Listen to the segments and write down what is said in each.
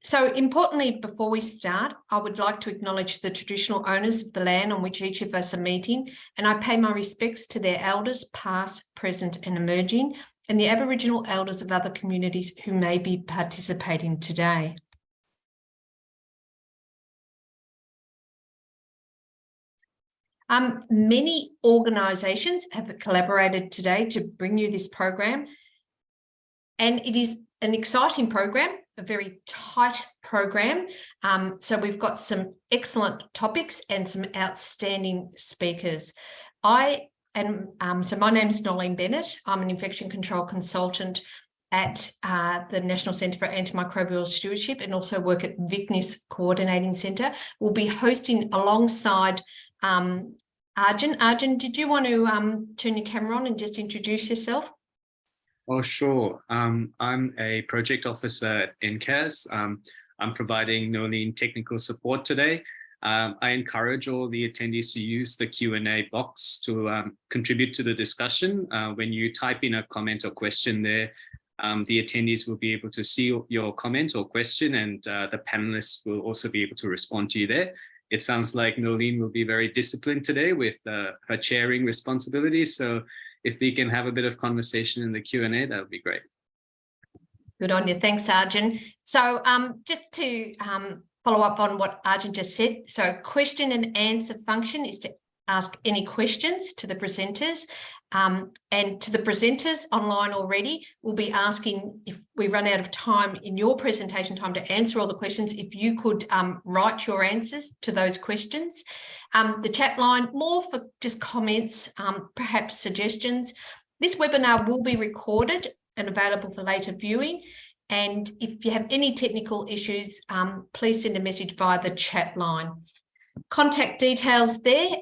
So importantly, before we start, I would like to acknowledge the traditional owners of the land on which each of us are meeting, and I pay my respects to their elders, past, present, and emerging, and the Aboriginal elders of other communities who may be participating today. Many organisations have collaborated today to bring you this program, and it is an exciting program, a very tight program. So we've got some excellent topics and some outstanding speakers. So my name is Noleen Bennett. I'm an infection control consultant at the National Centre for Antimicrobial Stewardship and also work at VICNIS Coordinating Centre. We'll be hosting alongside Arjun. Arjun, did you want to turn your camera on and just introduce yourself? Oh, sure. I'm a project officer at NCAS. I'm providing Noleen technical support today. I encourage all the attendees to use the Q&A box to contribute to the discussion. When you type in a comment or question there, the attendees will be able to see your comment or question, and the panelists will also be able to respond to you there. It sounds like Noleen will be very disciplined today with her chairing responsibilities. So if we can have a bit of conversation in the Q&A, that would be great. Good on you. Thanks, Arjun. So just to follow up on what Arjun just said, so question and answer function is to ask any questions to the presenters. And to the presenters online already, we'll be asking, if we run out of time in your presentation time to answer all the questions, if you could write your answers to those questions. The chat line, more for just comments, perhaps suggestions. This webinar will be recorded and available for later viewing. And if you have any technical issues, please send a message via the chat line. Contact details there.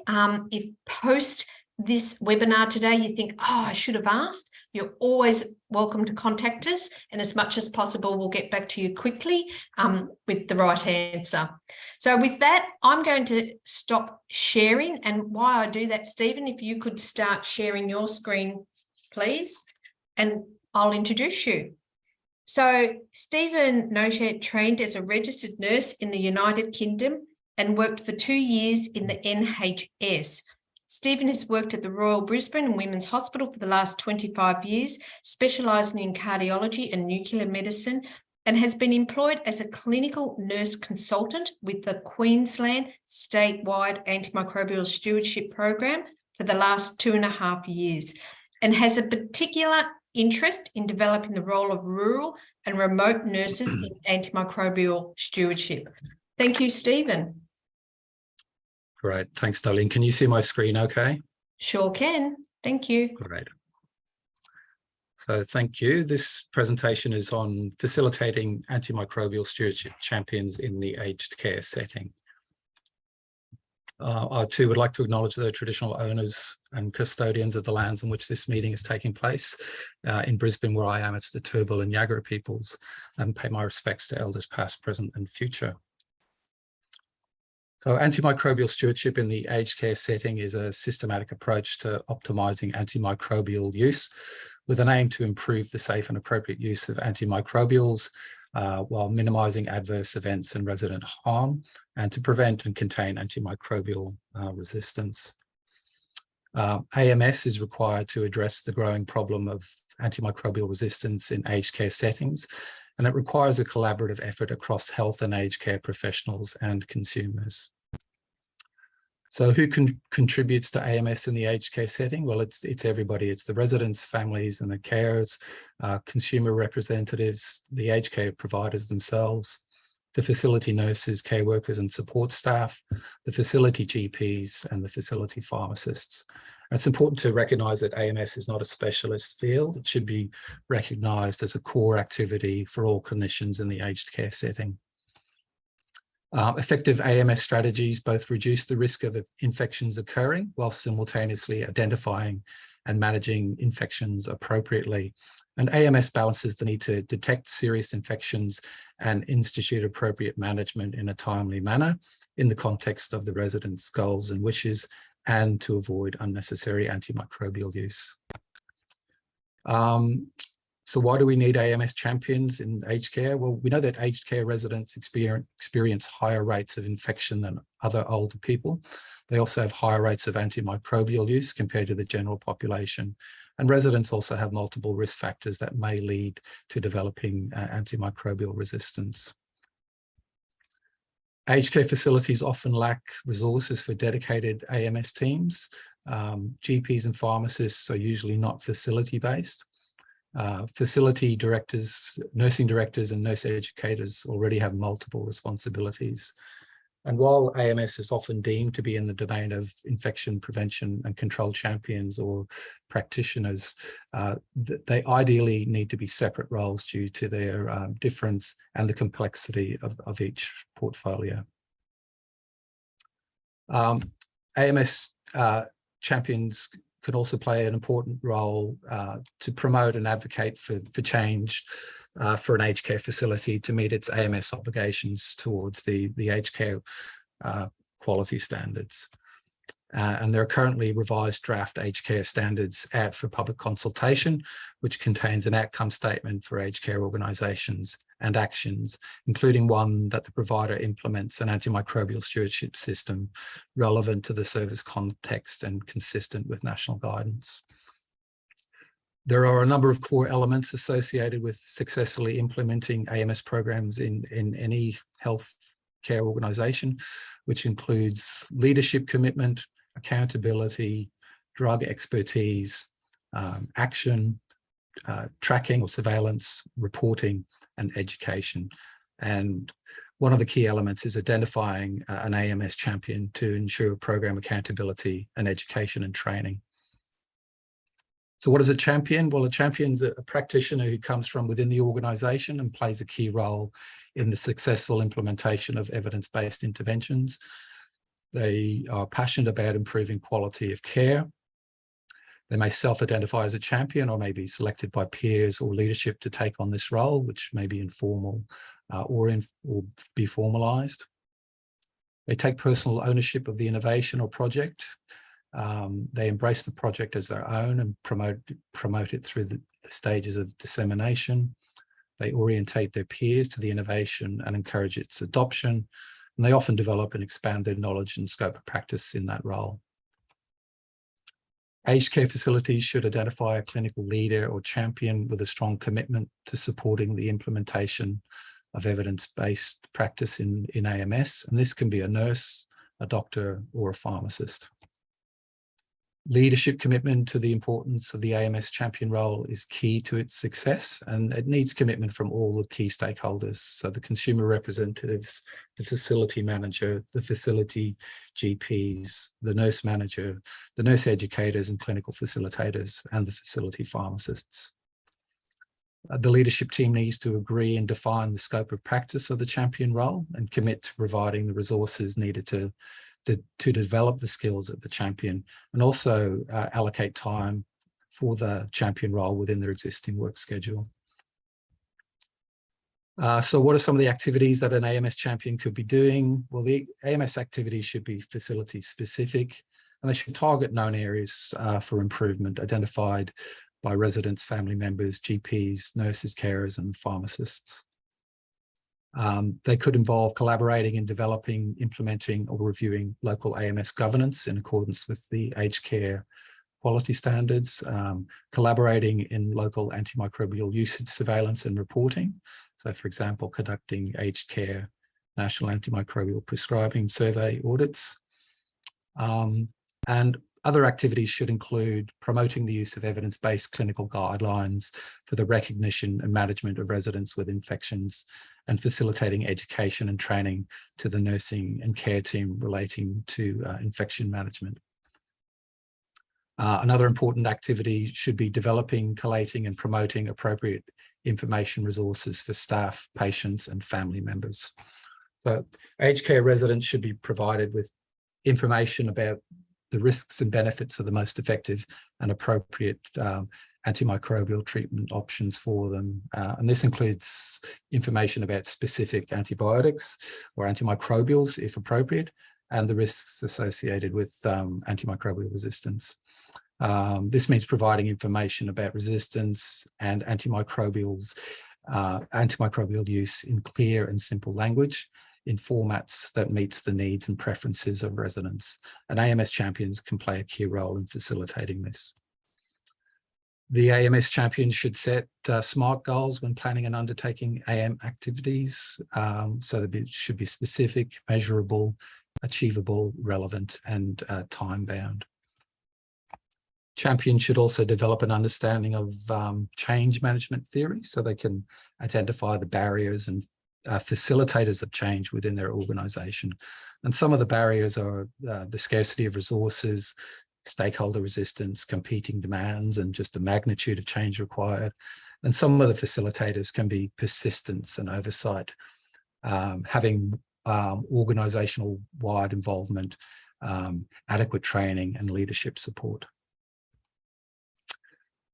If post this webinar today you think, oh, I should have asked, you're always welcome to contact us, and as much as possible we'll get back to you quickly with the right answer. So with that, I'm going to stop sharing, and while I do that, Stephen, if you could start sharing your screen please, and I'll introduce you. So Stephen Nocher trained as a registered nurse in the United Kingdom and worked for 2 years in the NHS. Stephen has worked at the Royal Brisbane and Women's Hospital for the last 25 years, specialising in cardiology and nuclear medicine, and has been employed as a clinical nurse consultant with the Queensland statewide antimicrobial stewardship program for the last 2.5 years, and has a particular interest in developing the role of rural and remote nurses in antimicrobial stewardship. Thank you, Stephen. Great. Thanks, Noleen. Can you see my screen okay? Sure can. Thank you. Great. So thank you. This presentation is on facilitating antimicrobial stewardship champions in the aged care setting. I too would like to acknowledge the traditional owners and custodians of the lands on which this meeting is taking place. In Brisbane, where I am, it's the Turrbal and Yagara peoples, and pay my respects to elders past, present and future. So antimicrobial stewardship in the aged care setting is a systematic approach to optimising antimicrobial use with an aim to improve the safe and appropriate use of antimicrobials while minimising adverse events and resident harm, and to prevent and contain antimicrobial resistance. AMS is required to address the growing problem of antimicrobial resistance in aged care settings, and it requires a collaborative effort across health and aged care professionals and consumers. So who contributes to AMS in the aged care setting? Well, it's everybody. It's the residents, families and the carers, consumer representatives, the aged care providers themselves, the facility nurses, care workers and support staff, the facility GPs and the facility pharmacists. And it's important to recognise that AMS is not a specialist field. It should be recognised as a core activity for all clinicians in the aged care setting. Effective AMS strategies both reduce the risk of infections occurring while simultaneously identifying and managing infections appropriately. And AMS balances the need to detect serious infections and institute appropriate management in a timely manner in the context of the residents' goals and wishes, and to avoid unnecessary antimicrobial use. So why do we need AMS champions in aged care? Well, we know that aged care residents experience higher rates of infection than other older people. They also have higher rates of antimicrobial use compared to the general population. And residents also have multiple risk factors that may lead to developing antimicrobial resistance. Aged care facilities often lack resources for dedicated AMS teams. GPs and pharmacists are usually not facility-based. Facility directors, nursing directors and nurse educators already have multiple responsibilities. And while AMS is often deemed to be in the domain of infection prevention and control champions or practitioners, they ideally need to be separate roles due to their difference and the complexity of each portfolio. AMS champions can also play an important role to promote and advocate for change for an aged care facility to meet its AMS obligations towards the aged care quality standards. And there are currently revised draft aged care standards out for public consultation, which contains an outcome statement for aged care organisations and actions, including one that the provider implements an antimicrobial stewardship system relevant to the service context and consistent with national guidance. There are a number of core elements associated with successfully implementing AMS programs in any health care organisation, which includes leadership commitment, accountability, drug expertise, action, tracking or surveillance, reporting, and education. And one of the key elements is identifying an AMS champion to ensure program accountability and education and training. So what is a champion? Well, a champion is a practitioner who comes from within the organisation and plays a key role in the successful implementation of evidence-based interventions. They are passionate about improving quality of care. They may self-identify as a champion or may be selected by peers or leadership to take on this role, which may be informal or be formalised. They take personal ownership of the innovation or project. They embrace the project as their own and promote it through the stages of dissemination. They orientate their peers to the innovation and encourage its adoption. And they often develop and expand their knowledge and scope of practice in that role. Aged care facilities should identify a clinical leader or champion with a strong commitment to supporting the implementation of evidence-based practice in AMS. And this can be a nurse, a doctor, or a pharmacist. Leadership commitment to the importance of the AMS champion role is key to its success, and it needs commitment from all the key stakeholders. So the consumer representatives, the facility manager, the facility GPs, the nurse manager, the nurse educators and clinical facilitators, and the facility pharmacists. The leadership team needs to agree and define the scope of practice of the champion role and commit to providing the resources needed to develop the skills of the champion, and also allocate time for the champion role within their existing work schedule. So what are some of the activities that an AMS champion could be doing? Well, the AMS activities should be facility specific, and they should target known areas for improvement identified by residents, family members, GPs, nurses, carers, and pharmacists. They could involve collaborating in developing, implementing, or reviewing local AMS governance in accordance with the aged care quality standards, collaborating in local antimicrobial usage surveillance and reporting. So, for example, conducting aged care national antimicrobial prescribing survey audits. And other activities should include promoting the use of evidence-based clinical guidelines for the recognition and management of residents with infections, and facilitating education and training to the nursing and care team relating to infection management. Another important activity should be developing, collating and promoting appropriate information resources for staff, patients and family members. So aged care residents should be provided with information about the risks and benefits of the most effective and appropriate antimicrobial treatment options for them. And this includes information about specific antibiotics or antimicrobials, if appropriate, and the risks associated with antimicrobial resistance. This means providing information about resistance and antimicrobial use in clear and simple language in formats that meets the needs and preferences of residents. And AMS champions can play a key role in facilitating this. The AMS champions should set SMART goals when planning and undertaking AM activities, so that it should be specific, measurable, achievable, relevant, and time-bound. Champions should also develop an understanding of change management theory so they can identify the barriers and facilitators of change within their organisation. And some of the barriers are the scarcity of resources, stakeholder resistance, competing demands, and just the magnitude of change required. And some of the facilitators can be persistence and oversight, having organisational wide involvement, adequate training and leadership support.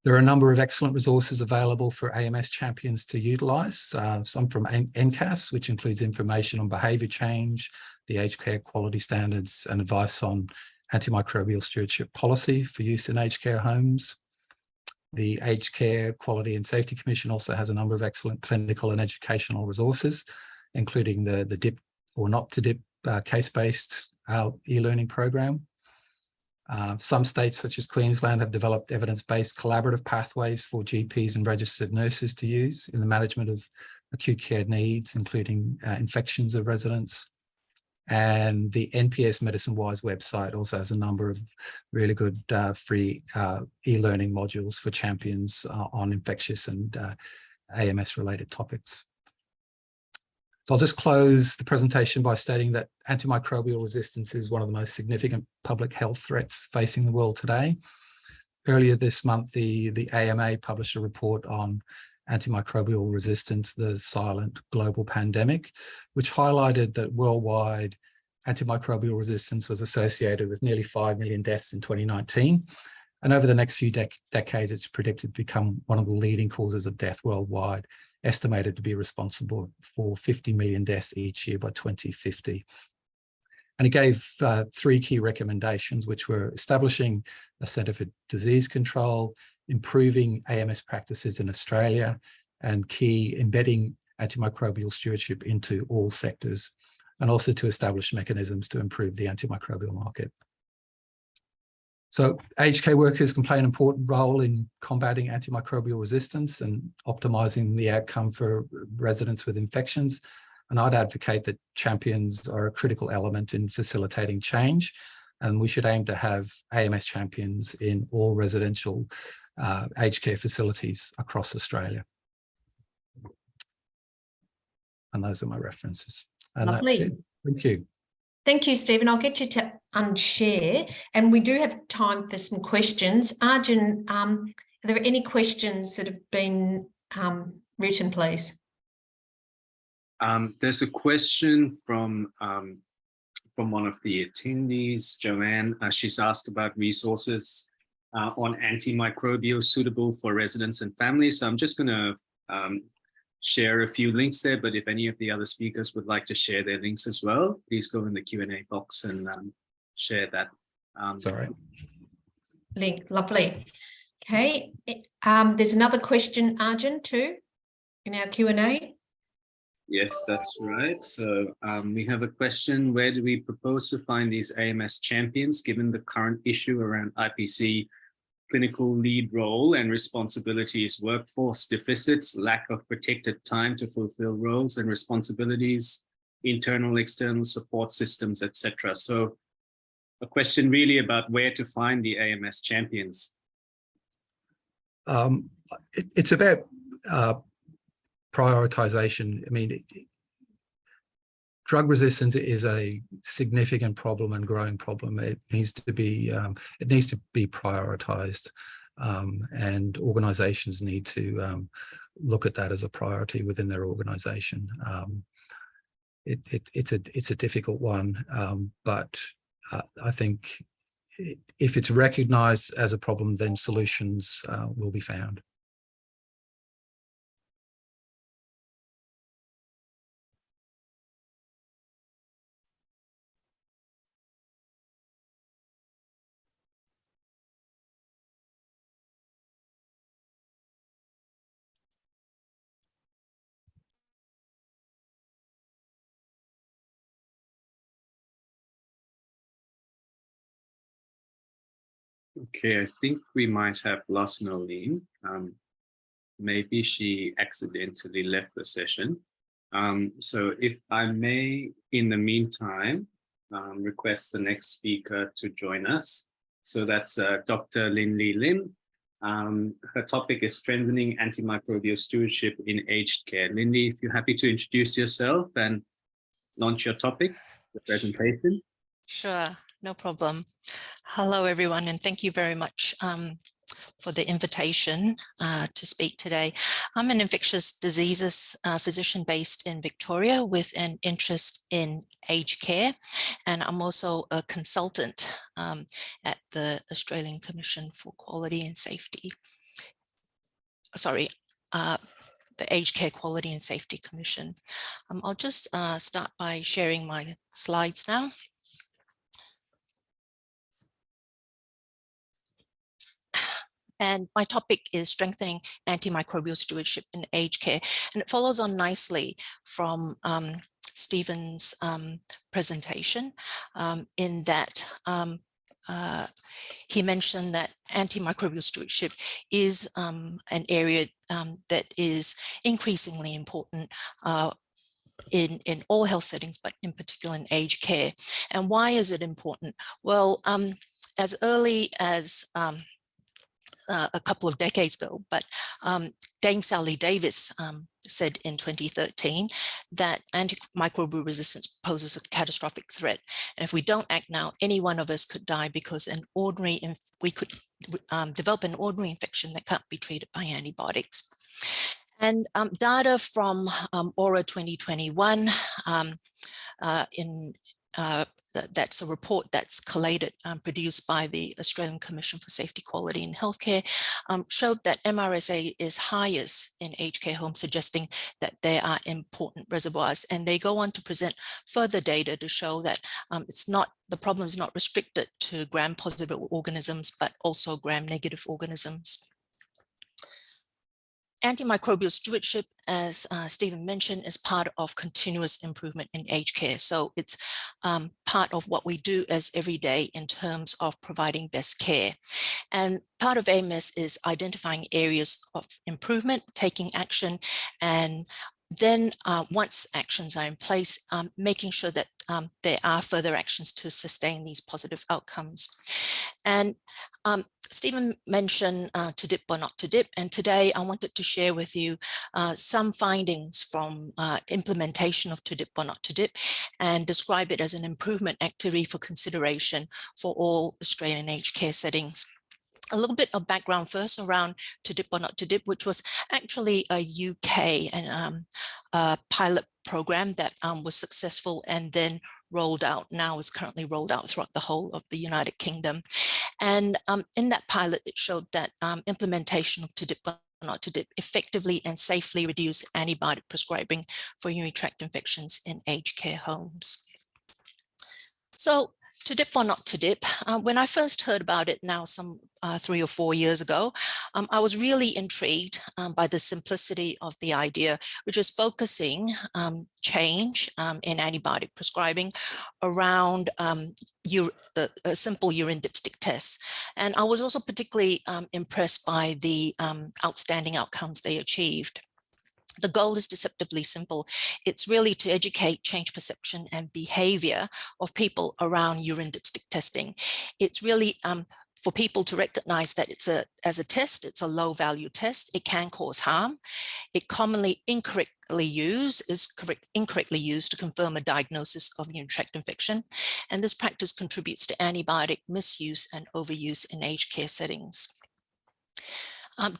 There are a number of excellent resources available for AMS champions to utilise, some from NCAS, which includes information on behaviour change, the aged care quality standards, and advice on antimicrobial stewardship policy for use in aged care homes. The Aged Care Quality and Safety Commission also has a number of excellent clinical and educational resources, including the DIP or not to DIP case-based e-learning program. Some states, such as Queensland, have developed evidence-based collaborative pathways for GPs and registered nurses to use in the management of acute care needs, including infections of residents. And the NPS Medicine Wise website also has a number of really good free e-learning modules for champions on infectious and AMS-related topics. So I'll just close the presentation by stating that antimicrobial resistance is one of the most significant public health threats facing the world today. Earlier this month, the AMA published a report on antimicrobial resistance, the silent global pandemic, which highlighted that worldwide antimicrobial resistance was associated with nearly 5 million deaths in 2019. And over the next few decades, it's predicted to become one of the leading causes of death worldwide, estimated to be responsible for 50 million deaths each year by 2050. And it gave 3 key recommendations, which were establishing a Centre for Disease Control, improving AMS practices in Australia, and embedding antimicrobial stewardship into all sectors, and also to establish mechanisms to improve the antimicrobial market. So aged care workers can play an important role in combating antimicrobial resistance and optimising the outcome for residents with infections. And I'd advocate that champions are a critical element in facilitating change, and we should aim to have AMS champions in all residential aged care facilities across Australia. And those are my references. And Lovely. That's it. Thank you. Thank you, Stephen. I'll get you to unshare, and we do have time for some questions. Arjun, are there any questions that have been written, please? There's a question from one of the attendees, Joanne. She's asked about resources on antimicrobial suitable for residents and families. So I'm just going to share a few links there, but if any of the other speakers would like to share their links as well, please go in the Q&A box and share that. Sorry. Link, lovely. Okay, there's another question, Arjun, too, in our Q&A. Yes, that's right. So we have a question: where do we propose to find these AMS champions, given the current issue around IPC clinical lead role and responsibilities, workforce deficits, lack of protected time to fulfill roles and responsibilities, internal, external support systems, etc. So a question really about where to find the AMS champions. It's about prioritization. I mean, drug resistance is a significant problem and growing problem. It needs to be prioritized, and organizations need to look at that as a priority within their organization. It's a difficult one, but I think if it's recognized as a problem, then solutions will be found. Okay, I think we might have lost Noleen. Maybe she accidentally left the session. So if I may, in the meantime, request the next speaker to join us. So that's Dr. Lyn-Li Lim. Her topic is strengthening antimicrobial stewardship in aged care. Lyn-Li, if you're happy to introduce yourself and launch your topic, the presentation. Sure, no problem. Hello, everyone, and thank you very much for the invitation to speak today. I'm an infectious diseases physician based in Victoria with an interest in aged care, and I'm also a consultant at the Australian Commission for Quality and Safety. Sorry, the Aged Care Quality and Safety Commission. I'll just start by sharing my slides now. And my topic is strengthening antimicrobial stewardship in aged care. And it follows on nicely from Stephen's presentation in that he mentioned that antimicrobial stewardship is an area that is increasingly important in all health settings, but in particular in aged care. And why is it important? Well, as early as a couple of decades ago, but Dame Sally Davis said in 2013 that antimicrobial resistance poses a catastrophic threat. And if we don't act now, any one of us could die because we could develop an ordinary infection that can't be treated by antibiotics. And data from AURA 2021 that's a report that's collated, produced by the Australian Commission for Safety, Quality in Healthcare, showed that MRSA is highest in aged care homes, suggesting that there are important reservoirs. And they go on to present further data to show that the problem is not restricted to gram-positive organisms, but also gram-negative organisms. Antimicrobial stewardship, as Stephen mentioned, is part of continuous improvement in aged care. So it's part of what we do as every day in terms of providing best care. And part of AMS is identifying areas of improvement, taking action, and then once actions are in place, making sure that there are further actions to sustain these positive outcomes. And Stephen mentioned to dip or not to dip, and today I wanted to share with you some findings from implementation of to dip or not to dip and describe it as an improvement activity for consideration for all Australian aged care settings. A little bit of background first around to dip or not to dip, which was actually a UK pilot program that was successful and then rolled out, now is currently rolled out throughout the whole of the United Kingdom. And in that pilot, it showed that implementation of to dip or not to dip effectively and safely reduced antibiotic prescribing for urinary tract infections in aged care homes. So to dip or not to dip, when I first heard about it now some 3 or 4 years ago, I was really intrigued by the simplicity of the idea, which is focusing change in antibiotic prescribing around a simple urine dipstick test. And I was also particularly impressed by the outstanding outcomes they achieved. The goal is deceptively simple. It's really to educate, change perception and behavior of people around urine dipstick testing. It's really for people to recognize that as a test, it's a low value test. It can cause harm. It commonly incorrectly used to confirm a diagnosis of urinary tract infection. And this practice contributes to antibiotic misuse and overuse in aged care settings.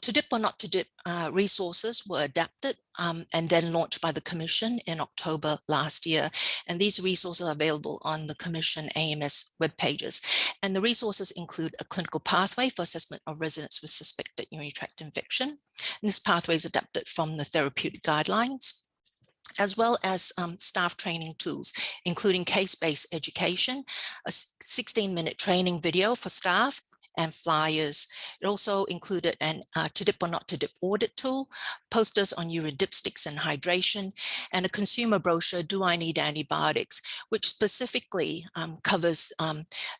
To dip or not to dip resources were adapted and then launched by the Commission in October last year. And these resources are available on the Commission AMS web pages. And the resources include a clinical pathway for assessment of residents with suspected urinary tract infection. And this pathway is adapted from the therapeutic guidelines, as well as staff training tools, including case-based education, a 16-minute training video for staff, and flyers. It also included an to dip or not to dip audit tool, posters on urine dipsticks and hydration, and a consumer brochure, Do I Need Antibiotics?, which specifically covers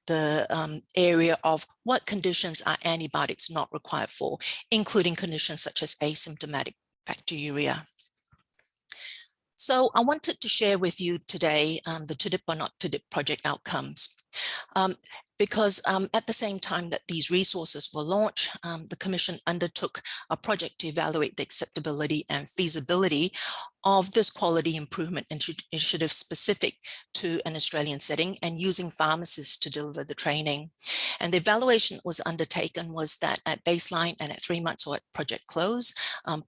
the area of what conditions are antibiotics not required for, including conditions such as asymptomatic bacteriuria. So I wanted to share with you today the to dip or not to dip project outcomes. Because at the same time that these resources were launched, the Commission undertook a project to evaluate the acceptability and feasibility of this quality improvement initiative specific to an Australian setting and using pharmacists to deliver the training. And the evaluation that was undertaken was that at baseline and at 3 months or at project close,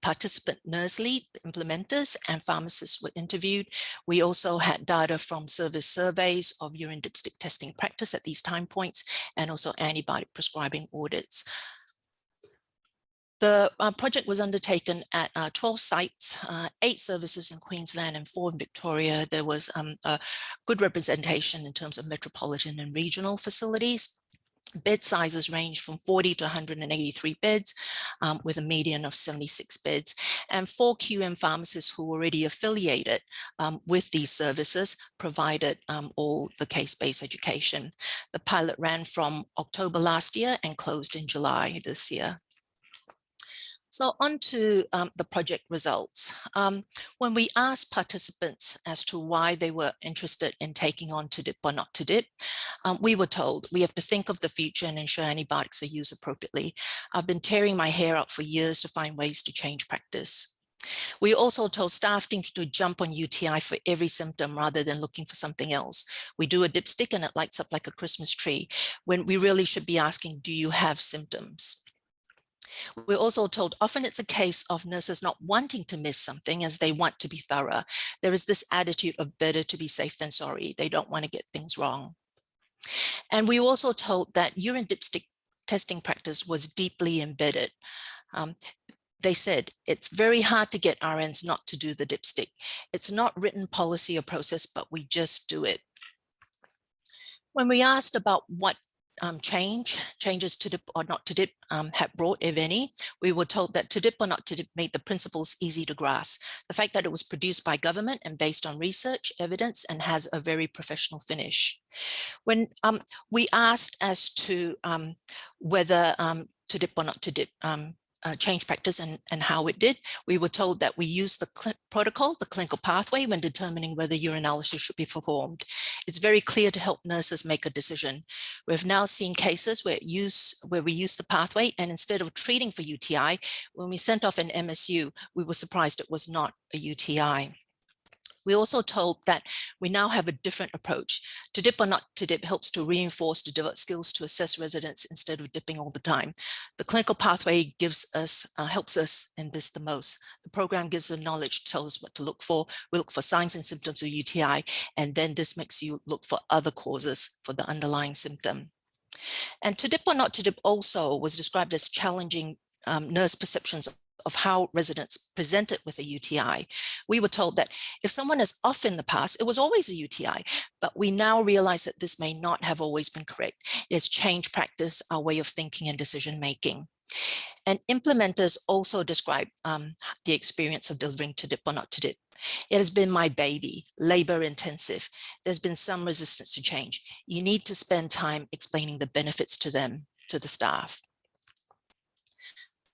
participant nurse lead, implementers, and pharmacists were interviewed. We also had data from service surveys of urine dipstick testing practice at these time points, and also antibiotic prescribing audits. The project was undertaken at 12 sites, 8 services in Queensland and 4 in Victoria. There was a good representation in terms of metropolitan and regional facilities. Bed sizes ranged from 40 to 183 beds, with a median of 76 beds, and 4 QM pharmacists who were already affiliated with these services provided all the case-based education. The pilot ran from October last year and closed in July this year. So on to the project results. When we asked participants as to why they were interested in taking on to dip or not to dip, we were told we have to think of the future and ensure antibiotics are used appropriately. I've been tearing my hair out for years to find ways to change practice. We also told staff teams to jump on UTI for every symptom rather than looking for something else. We do a dipstick and it lights up like a Christmas tree, when we really should be asking, do you have symptoms? We're also told often it's a case of nurses not wanting to miss something as they want to be thorough. There is this attitude of better to be safe than sorry. They don't want to get things wrong. And we were also told that urine dipstick testing practice was deeply embedded. They said it's very hard to get RNs not to do the dipstick. It's not written policy or process, but we just do it. When we asked about what changes to dip or not to dip have brought, if any, we were told that to dip or not to dip made the principles easy to grasp. The fact that it was produced by government and based on research, evidence, and has a very professional finish. When we asked as to whether to dip or not to dip change practice and how it did, we were told that we use the protocol, the clinical pathway, when determining whether urinalysis should be performed. It's very clear to help nurses make a decision. We've now seen cases where we use the pathway, and instead of treating for UTI, when we sent off an MSU, we were surprised it was not a UTI. We also told that we now have a different approach. To dip or not to dip helps to reinforce to develop skills to assess residents instead of dipping all the time. The clinical pathway gives us, helps us in this the most. The program gives the knowledge, tells us what to look for. We look for signs and symptoms of UTI, and then this makes you look for other causes for the underlying symptom. And to dip or not to dip also was described as challenging nurse perceptions of how residents presented with a UTI. We were told that if someone is off in the past, it was always a UTI, but we now realize that this may not have always been correct. It has changed practice, our way of thinking and decision making. And implementers also describe the experience of delivering to dip or not to dip. It has been my baby, labor intensive. There's been some resistance to change. You need to spend time explaining the benefits to them, to the staff.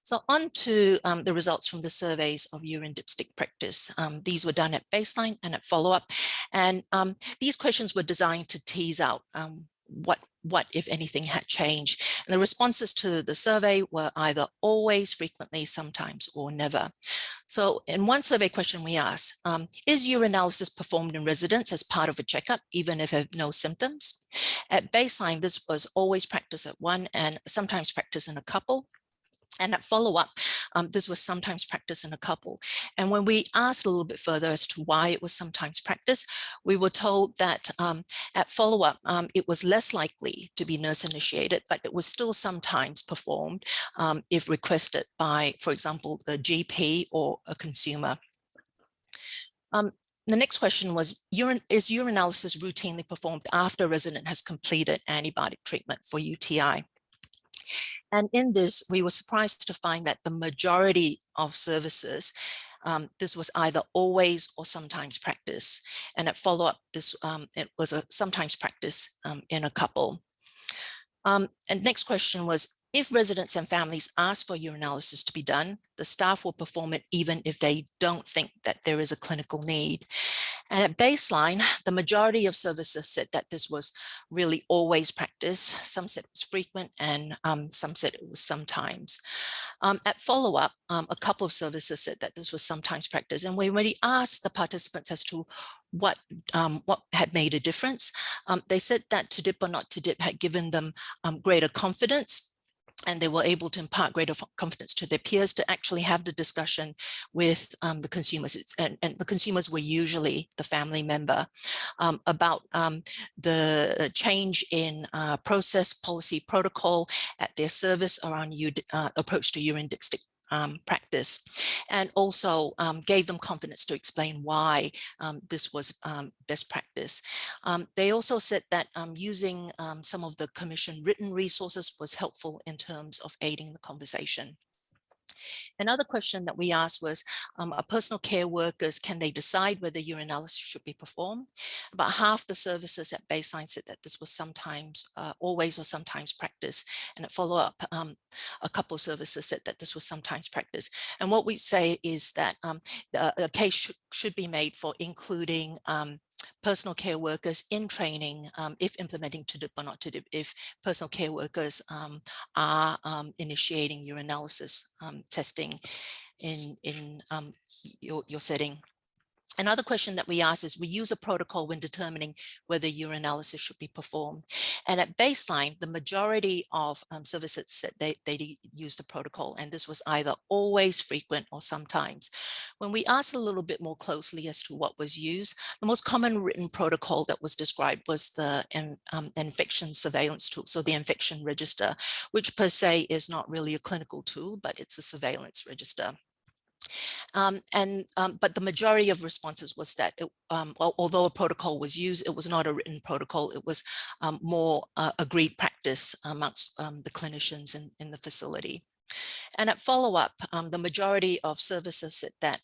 So on to the results from the surveys of urine dipstick practice. These were done at baseline and at follow-up. And these questions were designed to tease out what, if anything, had changed. And the responses to the survey were either always, frequently, sometimes, or never. So in one survey question we asked, is urinalysis performed in residents as part of a checkup, even if they have no symptoms? At baseline, this was always practiced at 1 and sometimes practiced in a couple. And at follow-up, this was sometimes practiced in a couple. And when we asked a little bit further as to why it was sometimes practiced, we were told that at follow-up, it was less likely to be nurse-initiated, but it was still sometimes performed if requested by, for example, the GP or a consumer. The next question was, is urinalysis routinely performed after a resident has completed antibiotic treatment for UTI? And in this, we were surprised to find that the majority of services, this was either always or sometimes practice. And at follow-up, this it was a sometimes practice in a couple. And next question was, if residents and families ask for urinalysis to be done, the staff will perform it even if they don't think that there is a clinical need. And at baseline, the majority of services said that this was really always practice. Some said it was frequent, and some said it was sometimes. At follow-up, a couple of services said that this was sometimes practice. And when we asked the participants as to what had made a difference, they said that to dip or not to dip had given them greater confidence, and they were able to impart greater confidence to their peers to actually have the discussion with the consumers. And the consumers were usually the family member about the change in process, policy, protocol at their service around approach to urine dipstick practice, and also gave them confidence to explain why this was best practice. They also said that using some of the commission written resources was helpful in terms of aiding the conversation. Another question that we asked was, are personal care workers, can they decide whether urinalysis should be performed? About half the services at baseline said that this was sometimes, always or sometimes practice. And at follow-up, a couple of services said that this was sometimes practice. And what we say is that a case should be made for including personal care workers in training, if implementing to dip or not to dip, if personal care workers are initiating urinalysis testing in your setting. Another question that we ask is, we use a protocol when determining whether urinalysis should be performed. And at baseline, the majority of services said they used a protocol, and this was either always, frequent, or sometimes. When we asked a little bit more closely as to what was used, the most common written protocol that was described was the infection surveillance tool, so the infection register, which per se is not really a clinical tool, but it's a surveillance register. But the majority of responses was that although a protocol was used, it was not a written protocol. It was more agreed practice amongst the clinicians in the facility. And at follow-up, the majority of services said that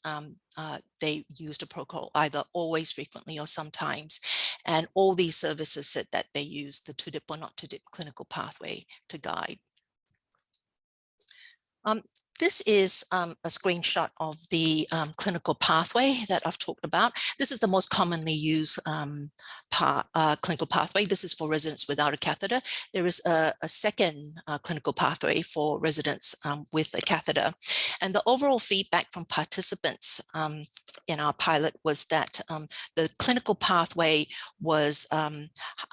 they used a protocol either always, frequently, or sometimes. And all these services said that they used the to dip or not to dip clinical pathway to guide. This is a screenshot of the clinical pathway that I've talked about. This is the most commonly used clinical pathway. This is for residents without a catheter. There is a second clinical pathway for residents with a catheter. And the overall feedback from participants in our pilot was that the clinical pathway was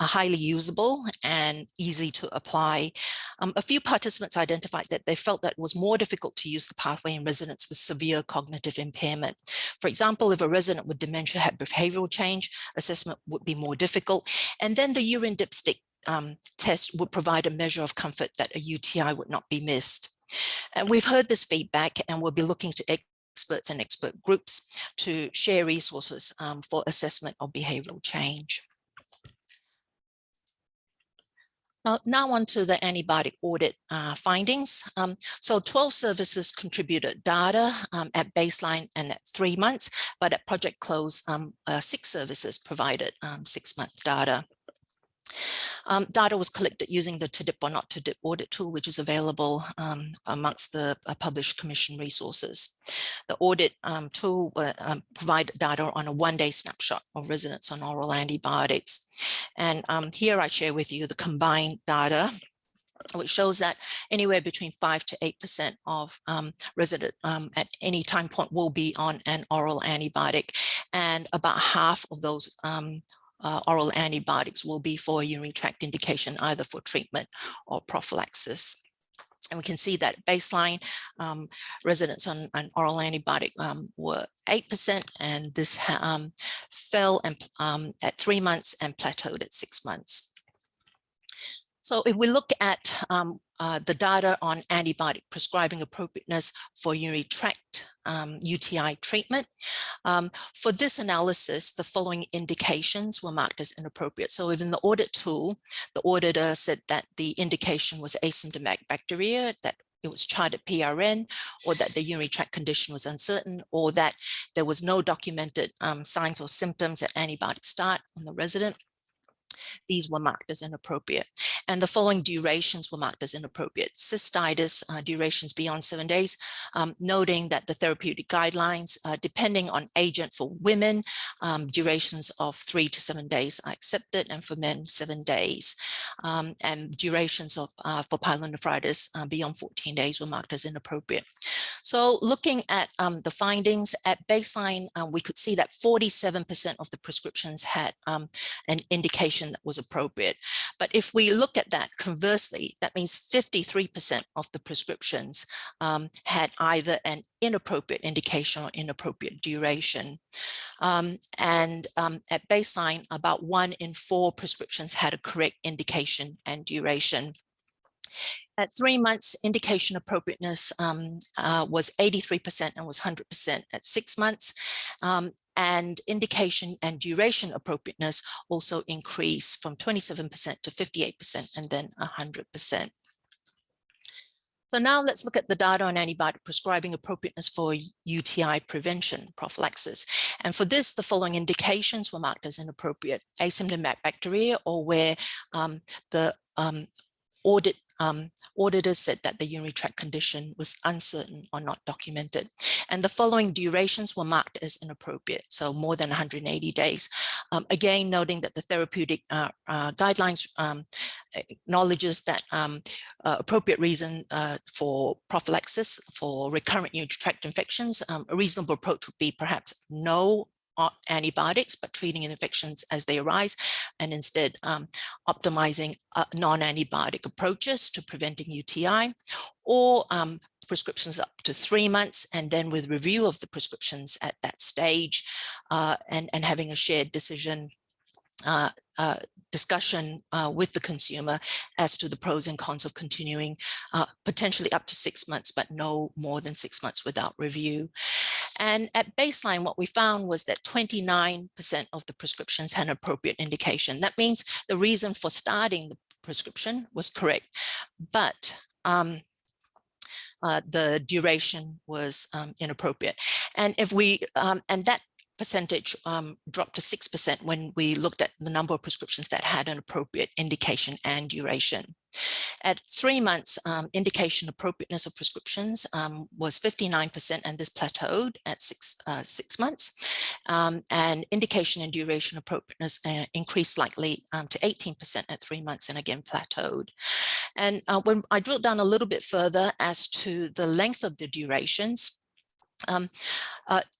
highly usable and easy to apply. A few participants identified that they felt that it was more difficult to use the pathway in residents with severe cognitive impairment. For example, if a resident with dementia had behavioral change, assessment would be more difficult. And then the urine dipstick test would provide a measure of comfort that a UTI would not be missed. And we've heard this feedback, and we'll be looking to experts and expert groups to share resources for assessment of behavioral change. Now on to the antibiotic audit findings. So 12 services contributed data at baseline and at 3 months, but at project close, 6 services provided 6-month data. Data was collected using the to dip or not to dip audit tool, which is available amongst the published commission resources. The audit tool provided data on a 1-day snapshot of residents on oral antibiotics. And here I share with you the combined data, which shows that anywhere between 5 to 8% of residents at any time point will be on an oral antibiotic, and about half of those oral antibiotics will be for a urinary tract indication, either for treatment or prophylaxis. And we can see that baseline residents on an oral antibiotic were 8%, and this fell at 3 months and plateaued at 6 months. So if we look at the data on antibiotic prescribing appropriateness for urinary tract UTI treatment. For this analysis, the following indications were marked as inappropriate. So within the audit tool, the auditor said that the indication was asymptomatic bacteria, that it was charted PRN, or that the urinary tract condition was uncertain, or that there was no documented signs or symptoms at antibiotic start on the resident. These were marked as inappropriate. And the following durations were marked as inappropriate. Cystitis, durations beyond 7 days, noting that the therapeutic guidelines, depending on agent for women, durations of 3 to 7 days are accepted, and for men, 7 days. And durations of for pyelonephritis beyond 14 days were marked as inappropriate. So looking at the findings at baseline, we could see that 47% of the prescriptions had an indication that was appropriate. But if we look at that conversely, that means 53% of the prescriptions had either an inappropriate indication or inappropriate duration. And at baseline, about 1 in 4 prescriptions had a correct indication and duration. At 3 months, indication appropriateness was 83% and was 100% at 6 months. And indication and duration appropriateness also increased from 27% to 58% and then 100%. So now let's look at the data on antibiotic prescribing appropriateness for UTI prevention prophylaxis. And for this, the following indications were marked as inappropriate: asymptomatic bacteria, or where the auditors said that the urinary tract condition was uncertain or not documented. And the following durations were marked as inappropriate, so more than 180 days. Again, noting that the therapeutic guidelines acknowledges that appropriate reason for prophylaxis for recurrent urinary tract infections, a reasonable approach would be perhaps no antibiotics, but treating infections as they arise, and instead optimizing non-antibiotic approaches to preventing UTI, or prescriptions up to 3 months, and then with review of the prescriptions at that stage, and having a shared decision discussion with the consumer as to the pros and cons of continuing potentially up to 6 months, but no more than 6 months without review. And at baseline, what we found was that 29% of the prescriptions had an appropriate indication. That means the reason for starting the prescription was correct, but the duration was inappropriate. And if we, and that percentage dropped to 6% when we looked at the number of prescriptions that had an appropriate indication and duration. At 3 months, indication appropriateness of prescriptions was 59%, and this plateaued at 6 months. And indication and duration appropriateness increased slightly to 18% at 3 months, and again plateaued. And when I drilled down a little bit further as to the length of the durations,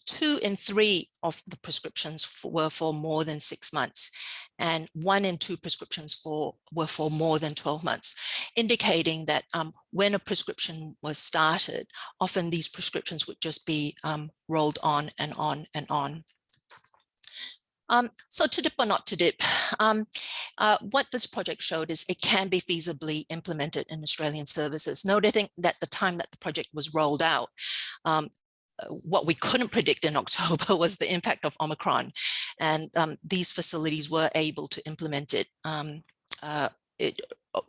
2 in 3 of the prescriptions were for more than 6 months, and 1 in 2 prescriptions were for more than 12 months, indicating that when a prescription was started, often these prescriptions would just be rolled on and on and on. So to dip or not to dip, what this project showed is it can be feasibly implemented in Australian services, noting that the time that the project was rolled out, what we couldn't predict in October was the impact of Omicron, and these facilities were able to implement it,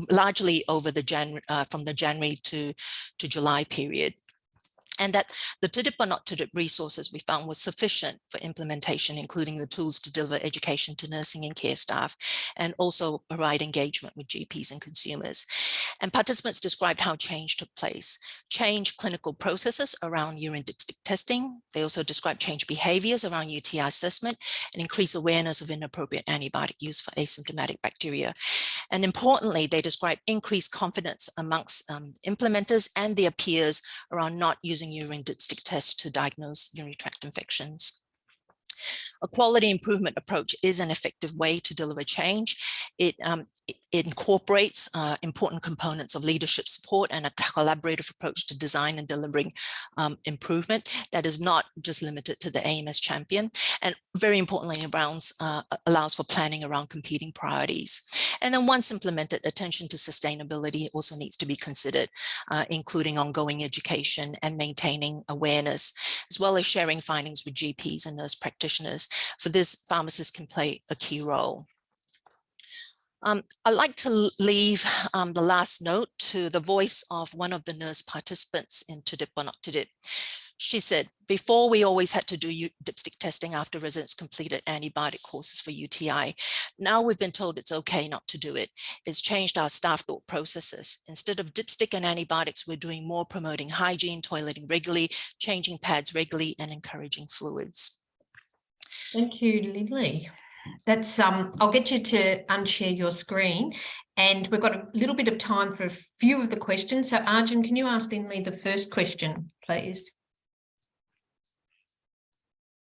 largely over the from the January to July period. And that the to dip or not to dip resources we found was sufficient for implementation, including the tools to deliver education to nursing and care staff, and also provide engagement with GPs and consumers. And participants described how change took place: change clinical processes around urine dipstick testing. They also described change behaviors around UTI assessment and increase awareness of inappropriate antibiotic use for asymptomatic bacteria. And importantly, they described increased confidence amongst implementers and their peers around not using urine dipstick tests to diagnose urinary tract infections. A quality improvement approach is an effective way to deliver change, It incorporates important components of leadership support and a collaborative approach to design and delivering improvement that is not just limited to the AMS champion. And very importantly, it allows for planning around competing priorities. And then once implemented, attention to sustainability also needs to be considered, including ongoing education and maintaining awareness, as well as sharing findings with GPs and nurse practitioners. For this, pharmacists can play a key role. I'd like to leave the last note to the voice of one of the nurse participants in TDIP or not TDIP. She said, before we always had to do dipstick testing after residents completed antibiotic courses for UTI. Now we've been told it's okay not to do it. It's changed our staff thought processes. Instead of dipstick and antibiotics, we're doing more promoting hygiene, toileting regularly, changing pads regularly, and encouraging fluids. Thank you, Lyn-Li. That's I'll get you to unshare your screen, and we've got a little bit of time for a few of the questions. So Arjun, can you ask Lyn-Li the first question, please?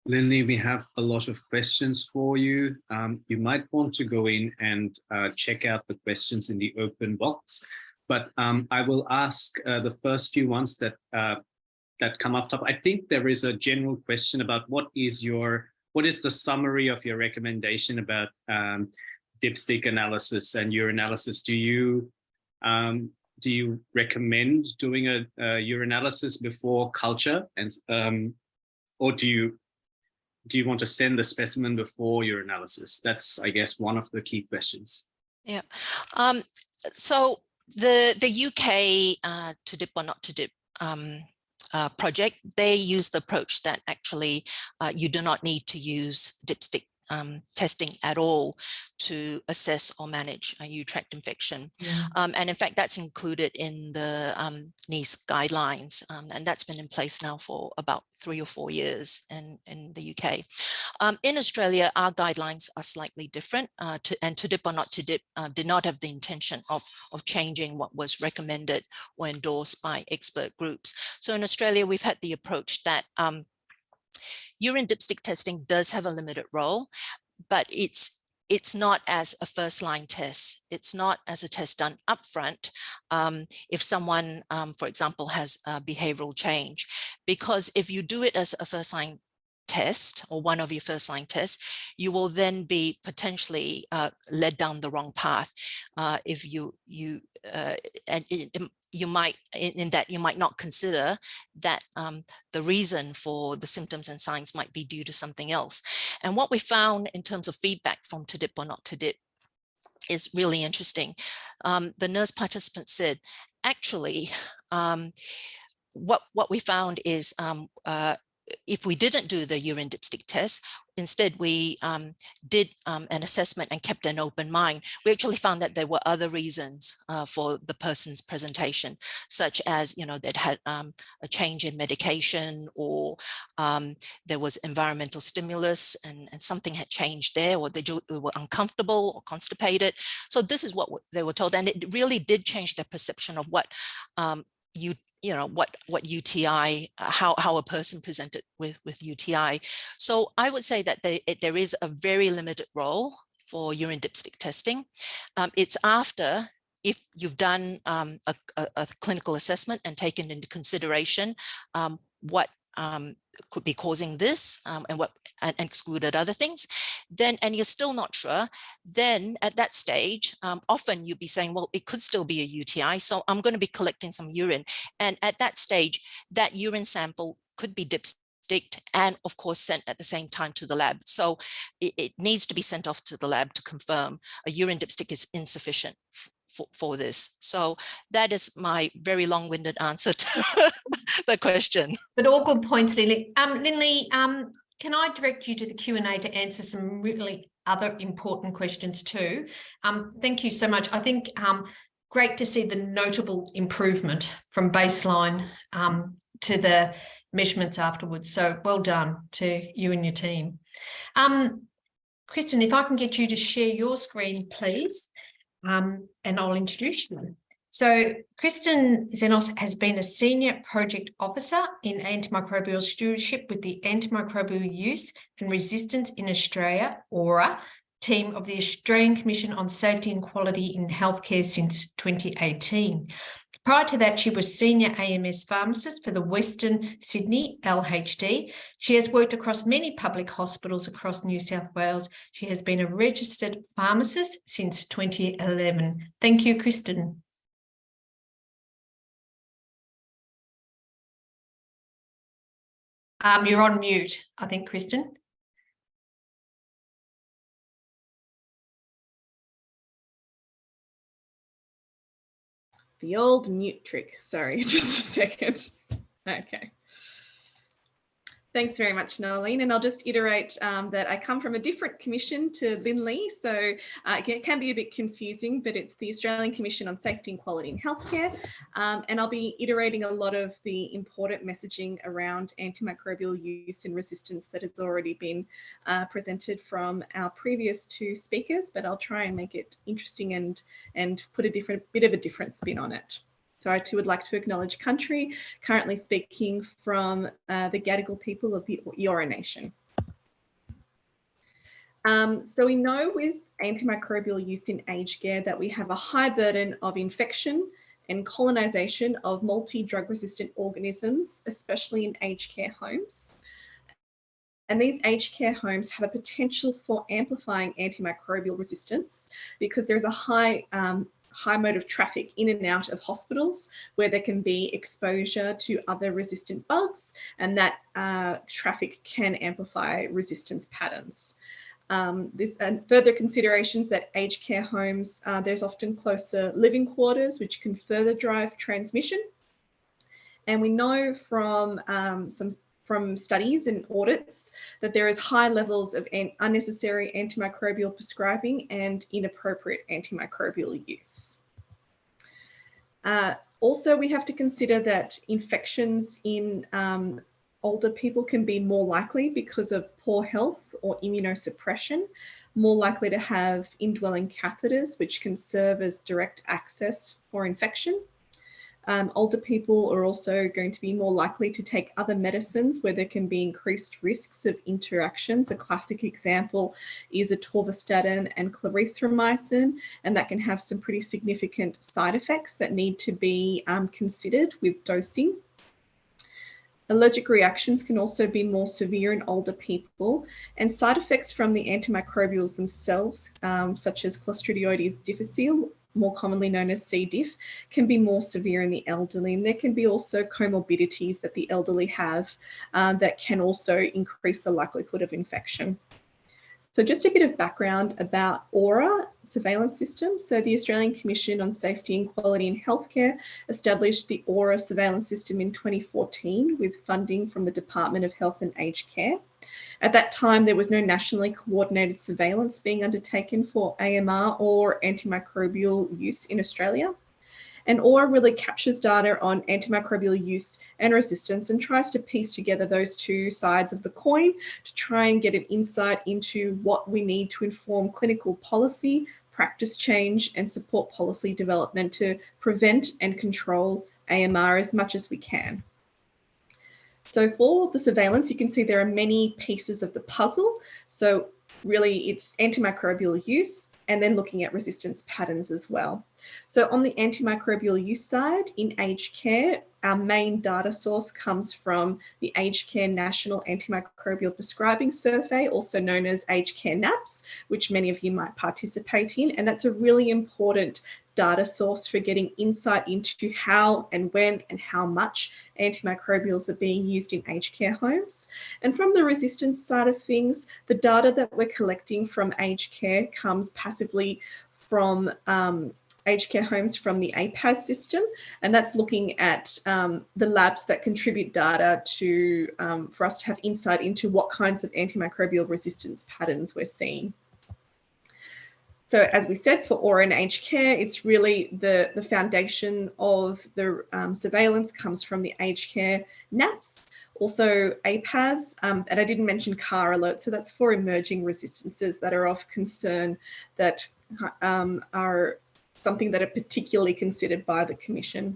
Lyn-Li, we have a lot of questions for you. You might want to go in and check out the questions in the open box, but I will ask the first few ones that come up top. I think there is a general question about what is the summary of your recommendation about dipstick analysis and urinalysis? Do you recommend doing a urinalysis before culture, and or do you want to send the specimen before urinalysis? That's, I guess, one of the key questions. Yeah. So the UK TDIP or not TDIP project, they use the approach that actually you do not need to use dipstick testing at all to assess or manage a urinary tract infection. Yeah. And in fact, that's included in the NISPAC guidelines, and that's been in place now for about 3 or 4 years in the UK. In Australia, our guidelines are slightly different, and TDIP or not TDIP did not have the intention of changing what was recommended or endorsed by expert groups. So in Australia, we've had the approach that urine dipstick testing does have a limited role, but it's not as a first-line test. It's not as a test done upfront if someone, for example, has a behavioral change. Because if you do it as a first-line test or one of your first-line tests, you will then be potentially led down the wrong path. If you might not consider that the reason for the symptoms and signs might be due to something else. And what we found in terms of feedback from TDIP or not TDIP is really interesting. The nurse participant said, actually, what we found is if we didn't do the urine dipstick test, instead we did an assessment and kept an open mind, we actually found that there were other reasons for the person's presentation, such as, they'd had a change in medication, or there was environmental stimulus and something had changed there, or they were uncomfortable or constipated. So this is what they were told, and it really did change their perception of what what UTI, how a person presented with UTI. So I would say that there is a very limited role for urine dipstick testing. It's after, if you've done a clinical assessment and taken into consideration what could be causing this and excluded other things, then, and you're still not sure, then at that stage, often you'd be saying, well, it could still be a UTI, so I'm going to be collecting some urine. And at that stage, that urine sample could be dipsticked and of course sent at the same time to the lab. So it needs to be sent off to the lab to confirm. A urine dipstick is insufficient for this. So that is my very long-winded answer to the question. But all good points, Lyn-Li. Lyn-Li, can I direct you to the Q&A to answer some really other important questions too? Thank you so much. I think great to see the notable improvement from baseline to the measurements afterwards. So well done to you and your team. Kristin, if I can get you to share your screen, please. And I'll introduce you. So Kristin Xenos has been a Senior Project Officer in Antimicrobial Stewardship with the Antimicrobial Use and Resistance in Australia, AURA, team of the Australian Commission on Safety and Quality in Healthcare since 2018. Prior to that, she was Senior AMS Pharmacist for the Western Sydney LHD. She has worked across many public hospitals across New South Wales. She has been a registered pharmacist since 2011. Thank you, Kristin. You're on mute, I think, Kristin. The old mute trick. Sorry, just a second. Okay. Thanks very much, Noleen. And I'll just iterate that I come from a different commission to Lyn-Li, so it can be a bit confusing, but it's the Australian Commission on Safety and Quality in Healthcare. And I'll be iterating a lot of the important messaging around antimicrobial use and resistance that has already been presented from our previous two speakers, but I'll try and make it interesting and put a bit of a different spin on it. So I too would like to acknowledge country, currently speaking from the Gadigal people of the Eora Nation. So we know with antimicrobial use in aged care that we have a high burden of infection and colonisation of multi-drug resistant organisms, especially in aged care homes. And these aged care homes have a potential for amplifying antimicrobial resistance because there's a high mode of traffic in and out of hospitals where there can be exposure to other resistant bugs, and that traffic can amplify resistance patterns. Further considerations that aged care homes, there's often closer living quarters, which can further drive transmission. And we know from from studies and audits that there is high levels of unnecessary antimicrobial prescribing and inappropriate antimicrobial use. Also, we have to consider that infections in older people can be more likely because of poor health or immunosuppression, more likely to have indwelling catheters, which can serve as direct access for infection. Older people are also going to be more likely to take other medicines where there can be increased risks of interactions. A classic example is atorvastatin and clarithromycin, and that can have some pretty significant side effects that need to be considered with dosing. Allergic reactions can also be more severe in older people, and side effects from the antimicrobials themselves, such as Clostridioides difficile, more commonly known as C. diff, can be more severe in the elderly. And there can be also comorbidities that the elderly have that can also increase the likelihood of infection. So just a bit of background about AURA surveillance system. So the Australian Commission on Safety and Quality in Healthcare established the AURA surveillance system in 2014 with funding from the Department of Health and Aged Care. At that time, there was no nationally coordinated surveillance being undertaken for AMR or antimicrobial use in Australia. And AURA really captures data on antimicrobial use and resistance and tries to piece together those two sides of the coin to try and get an insight into what we need to inform clinical policy, practice change, and support policy development to prevent and control AMR as much as we can. So for the surveillance, you can see there are many pieces of the puzzle. So really it's antimicrobial use and then looking at resistance patterns as well. So on the antimicrobial use side in aged care, our main data source comes from the Aged Care National Antimicrobial Prescribing Survey, also known as Aged Care NAPS, which many of you might participate in. And that's a really important data source for getting insight into how and when and how much antimicrobials are being used in aged care homes. And from the resistance side of things, the data that we're collecting from aged care comes passively from aged care homes from the APAS system, and that's looking at the labs that contribute data to for us to have insight into what kinds of antimicrobial resistance patterns we're seeing. So as we said, for AURA and aged care, it's really the foundation of the surveillance comes from the aged care NAPS, also APAS, and I didn't mention CAR alert, so that's for emerging resistances that are of concern that are something that are particularly considered by the Commission.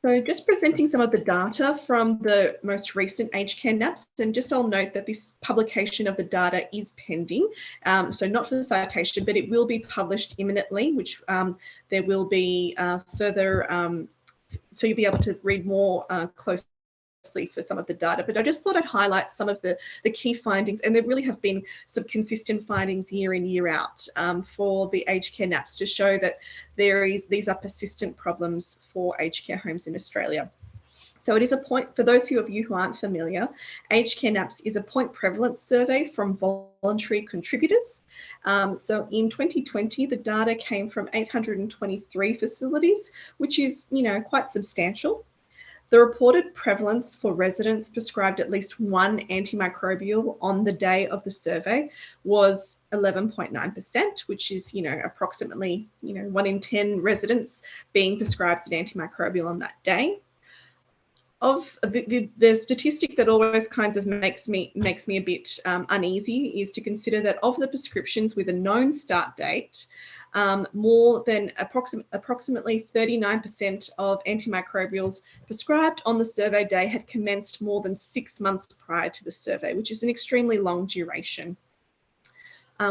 So just presenting some of the data from the most recent aged care NAPs, and just I'll note that this publication of the data is pending, so not for the citation, but it will be published imminently, which there will be further, so you'll be able to read more closely for some of the data. But I just thought I'd highlight some of the key findings, and there really have been some consistent findings year in, year out for the aged care NAPs to show that these are persistent problems for aged care homes in Australia. So it is a point, for those of you who aren't familiar, aged care NAPs is a point prevalence survey from voluntary contributors. So in 2020, the data came from 823 facilities, which is, quite substantial. The reported prevalence for residents prescribed at least one antimicrobial on the day of the survey was 11.9%, which is, approximately, 1 in 10 residents being prescribed an antimicrobial on that day. Of the statistic that always kind of makes me a bit uneasy is to consider that of the prescriptions with a known start date, more than approximately 39% of antimicrobials prescribed on the survey day had commenced more than 6 months prior to the survey, which is an extremely long duration.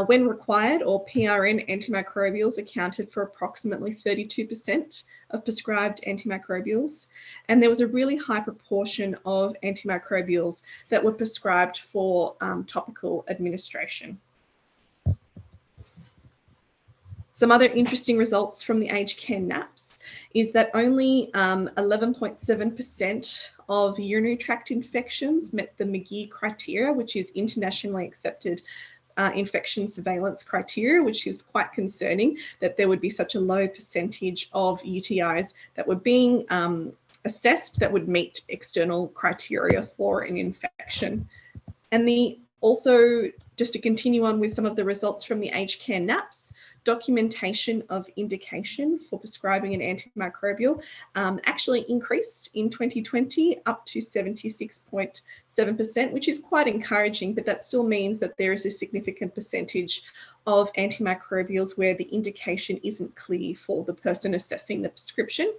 When required, or PRN antimicrobials accounted for approximately 32% of prescribed antimicrobials, and there was a really high proportion of antimicrobials that were prescribed for topical administration. Some other interesting results from the aged care NAPs is that only 11.7% of urinary tract infections met the McGee criteria, which is internationally accepted infection surveillance criteria, which is quite concerning that there would be such a low percentage of UTIs that were being assessed that would meet external criteria for an infection. And also, just to continue on with some of the results from the aged care NAPs, documentation of indication for prescribing an antimicrobial actually increased in 2020 up to 76.7%, which is quite encouraging, but that still means that there is a significant percentage of antimicrobials where the indication isn't clear for the person assessing the prescription.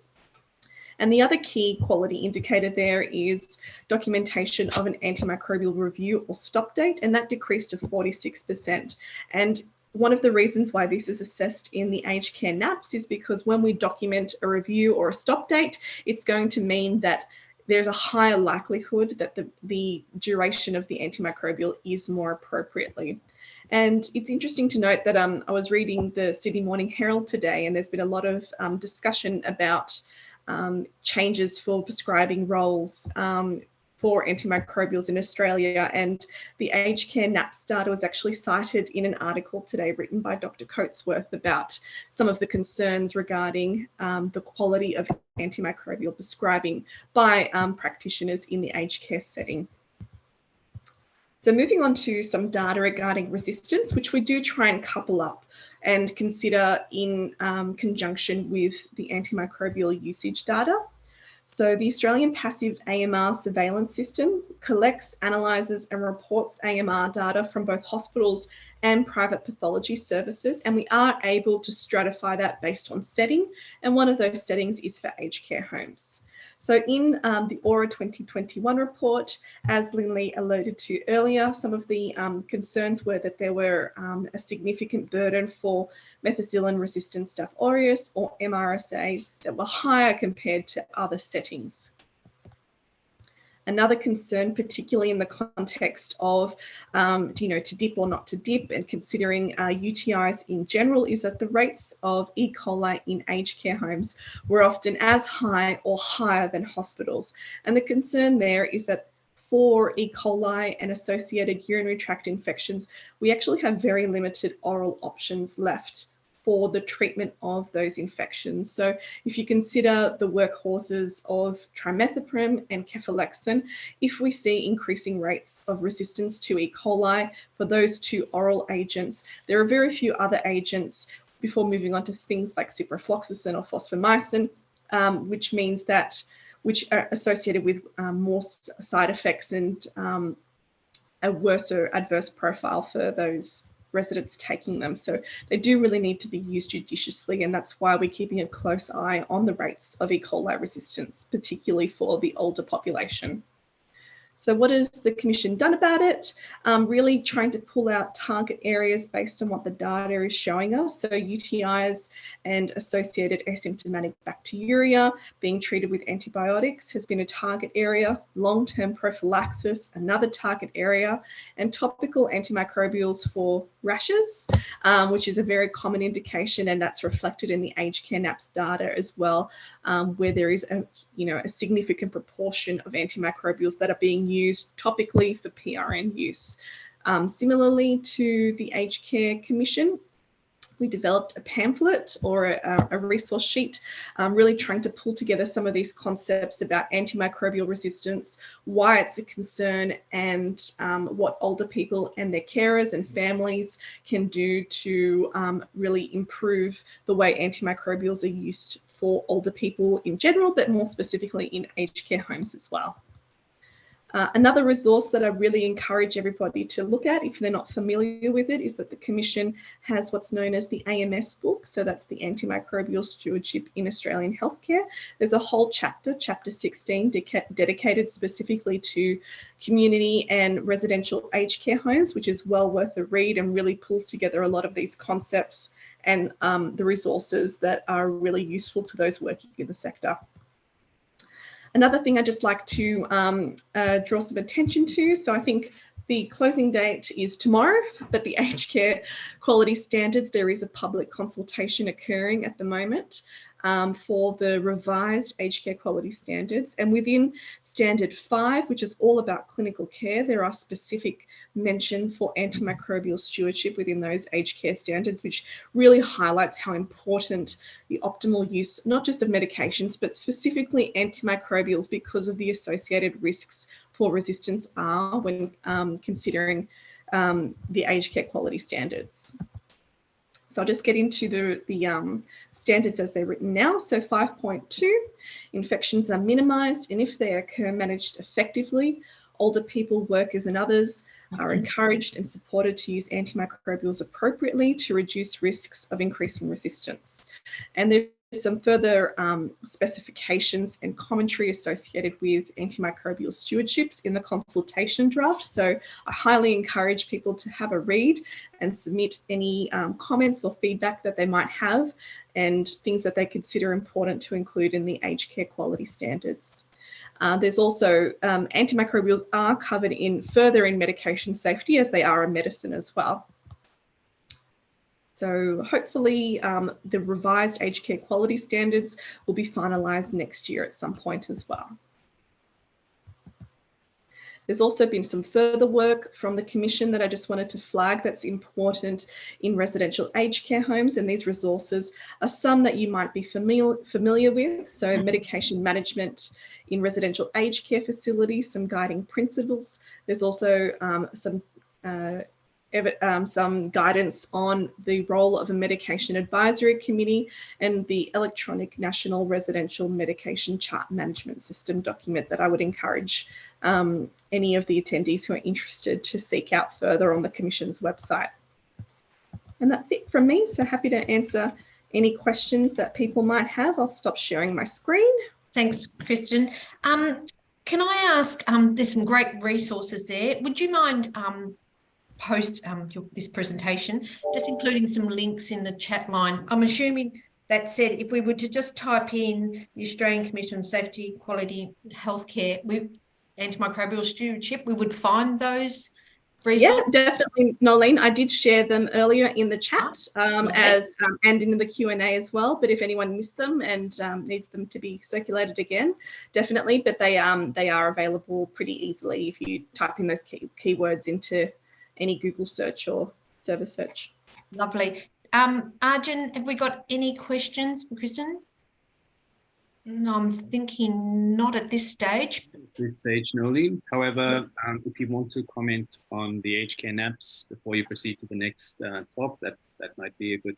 And the other key quality indicator there is documentation of an antimicrobial review or stop date, and that decreased to 46%. And one of the reasons why this is assessed in the aged care NAPs is because when we document a review or a stop date, it's going to mean that there's a higher likelihood that the duration of the antimicrobial is more appropriately. And it's interesting to note that I was reading the Sydney Morning Herald today, and there's been a lot of discussion about changes for prescribing roles for antimicrobials in Australia, and the aged care NAPs data was actually cited in an article today written by Dr. Coatsworth about some of the concerns regarding the quality of antimicrobial prescribing by practitioners in the aged care setting. So moving on to some data regarding resistance, which we do try and couple up and consider in conjunction with the antimicrobial usage data. So the Australian Passive AMR Surveillance System collects, analyses and reports AMR data from both hospitals and private pathology services, and we are able to stratify that based on setting, and one of those settings is for aged care homes. So in the AURA 2021 report, as Lyn-Li alluded to earlier, some of the concerns were that there were a significant burden for methicillin-resistant Staph aureus or MRSA that were higher compared to other settings. Another concern, particularly in the context of, to dip or not to dip, and considering UTIs in general, is that the rates of E. coli in aged care homes were often as high or higher than hospitals. And the concern there is that for E. coli and associated urinary tract infections, we actually have very limited oral options left for the treatment of those infections. So if you consider the workhorses of trimethoprim and cefalexin, if we see increasing rates of resistance to E. coli for those two oral agents, there are very few other agents before moving on to things like ciprofloxacin or fosfomycin, which are associated with more side effects and a worse adverse profile for those residents taking them. So they do really need to be used judiciously, and that's why we're keeping a close eye on the rates of E. coli resistance, particularly for the older population. So what has the Commission done about it? Really trying to pull out target areas based on what the data is showing us. So UTIs and associated asymptomatic bacteria being treated with antibiotics has been a target area, long-term prophylaxis, another target area, and topical antimicrobials for rashes, which is a very common indication, and that's reflected in the aged care NAPS data as well, where there is a significant proportion of antimicrobials that are being used topically for PRN use. Similarly to the Aged Care Commission, we developed a pamphlet or a resource sheet, really trying to pull together some of these concepts about antimicrobial resistance, why it's a concern, and what older people and their carers and families can do to really improve the way antimicrobials are used for older people in general, but more specifically in aged care homes as well. Another resource that I really encourage everybody to look at if they're not familiar with it is that the Commission has what's known as the AMS book. So that's the Antimicrobial Stewardship in Australian Healthcare. There's a whole chapter, chapter 16, dedicated specifically to community and residential aged care homes, which is well worth a read and really pulls together a lot of these concepts and the resources that are really useful to those working in the sector. Another thing I'd just like to draw some attention to, so I think the closing date is tomorrow, but the aged care quality standards, there is a public consultation occurring at the moment for the revised aged care quality standards. And within standard 5, which is all about clinical care, there are specific mention for antimicrobial stewardship within those aged care standards, which really highlights how important the optimal use, not just of medications, but specifically antimicrobials, because of the associated risks for resistance are when considering the aged care quality standards. So I'll just get into the standards as they're written now. So 5.2, infections are minimised, and if they occur, managed effectively. Older people, workers and others are encouraged and supported to use antimicrobials appropriately to reduce risks of increasing resistance. And there's some further specifications and commentary associated with antimicrobial stewardships in the consultation draft. So I highly encourage people to have a read and submit any comments or feedback that they might have and things that they consider important to include in the aged care quality standards. There's also antimicrobials are covered further in medication safety, as they are a medicine as well. So hopefully the revised aged care quality standards will be finalised next year at some point as well. There's also been some further work from the Commission that I just wanted to flag that's important in residential aged care homes, and these resources are some that you might be familiar with. So medication management in residential aged care facilities, some guiding principles. There's also some guidance on the role of a medication advisory committee and the electronic national residential medication chart management system document that I would encourage any of the attendees who are interested to seek out further on the Commission's website. And that's it from me. So happy to answer any questions that people might have. I'll stop sharing my screen. Thanks, Kristin. Can I ask, there's some great resources there. Would you mind post this presentation, just including some links in the chat line? I'm assuming that said, if we were to just type in the Australian Commission on Safety, Quality, Healthcare, antimicrobial stewardship, we would find those resources? Yeah, definitely, Noleen. I did share them earlier in the chat and in the Q&A as well. But if anyone missed them and needs them to be circulated again, definitely. But they are available pretty easily if you type in those keywords into any Google search or server search. Lovely. Arjun, have we got any questions for Kristin? No, I'm thinking not at this stage. At this stage, Noleen. However, if you want to comment on the aged care NAPS before you proceed to the next talk, that might be a good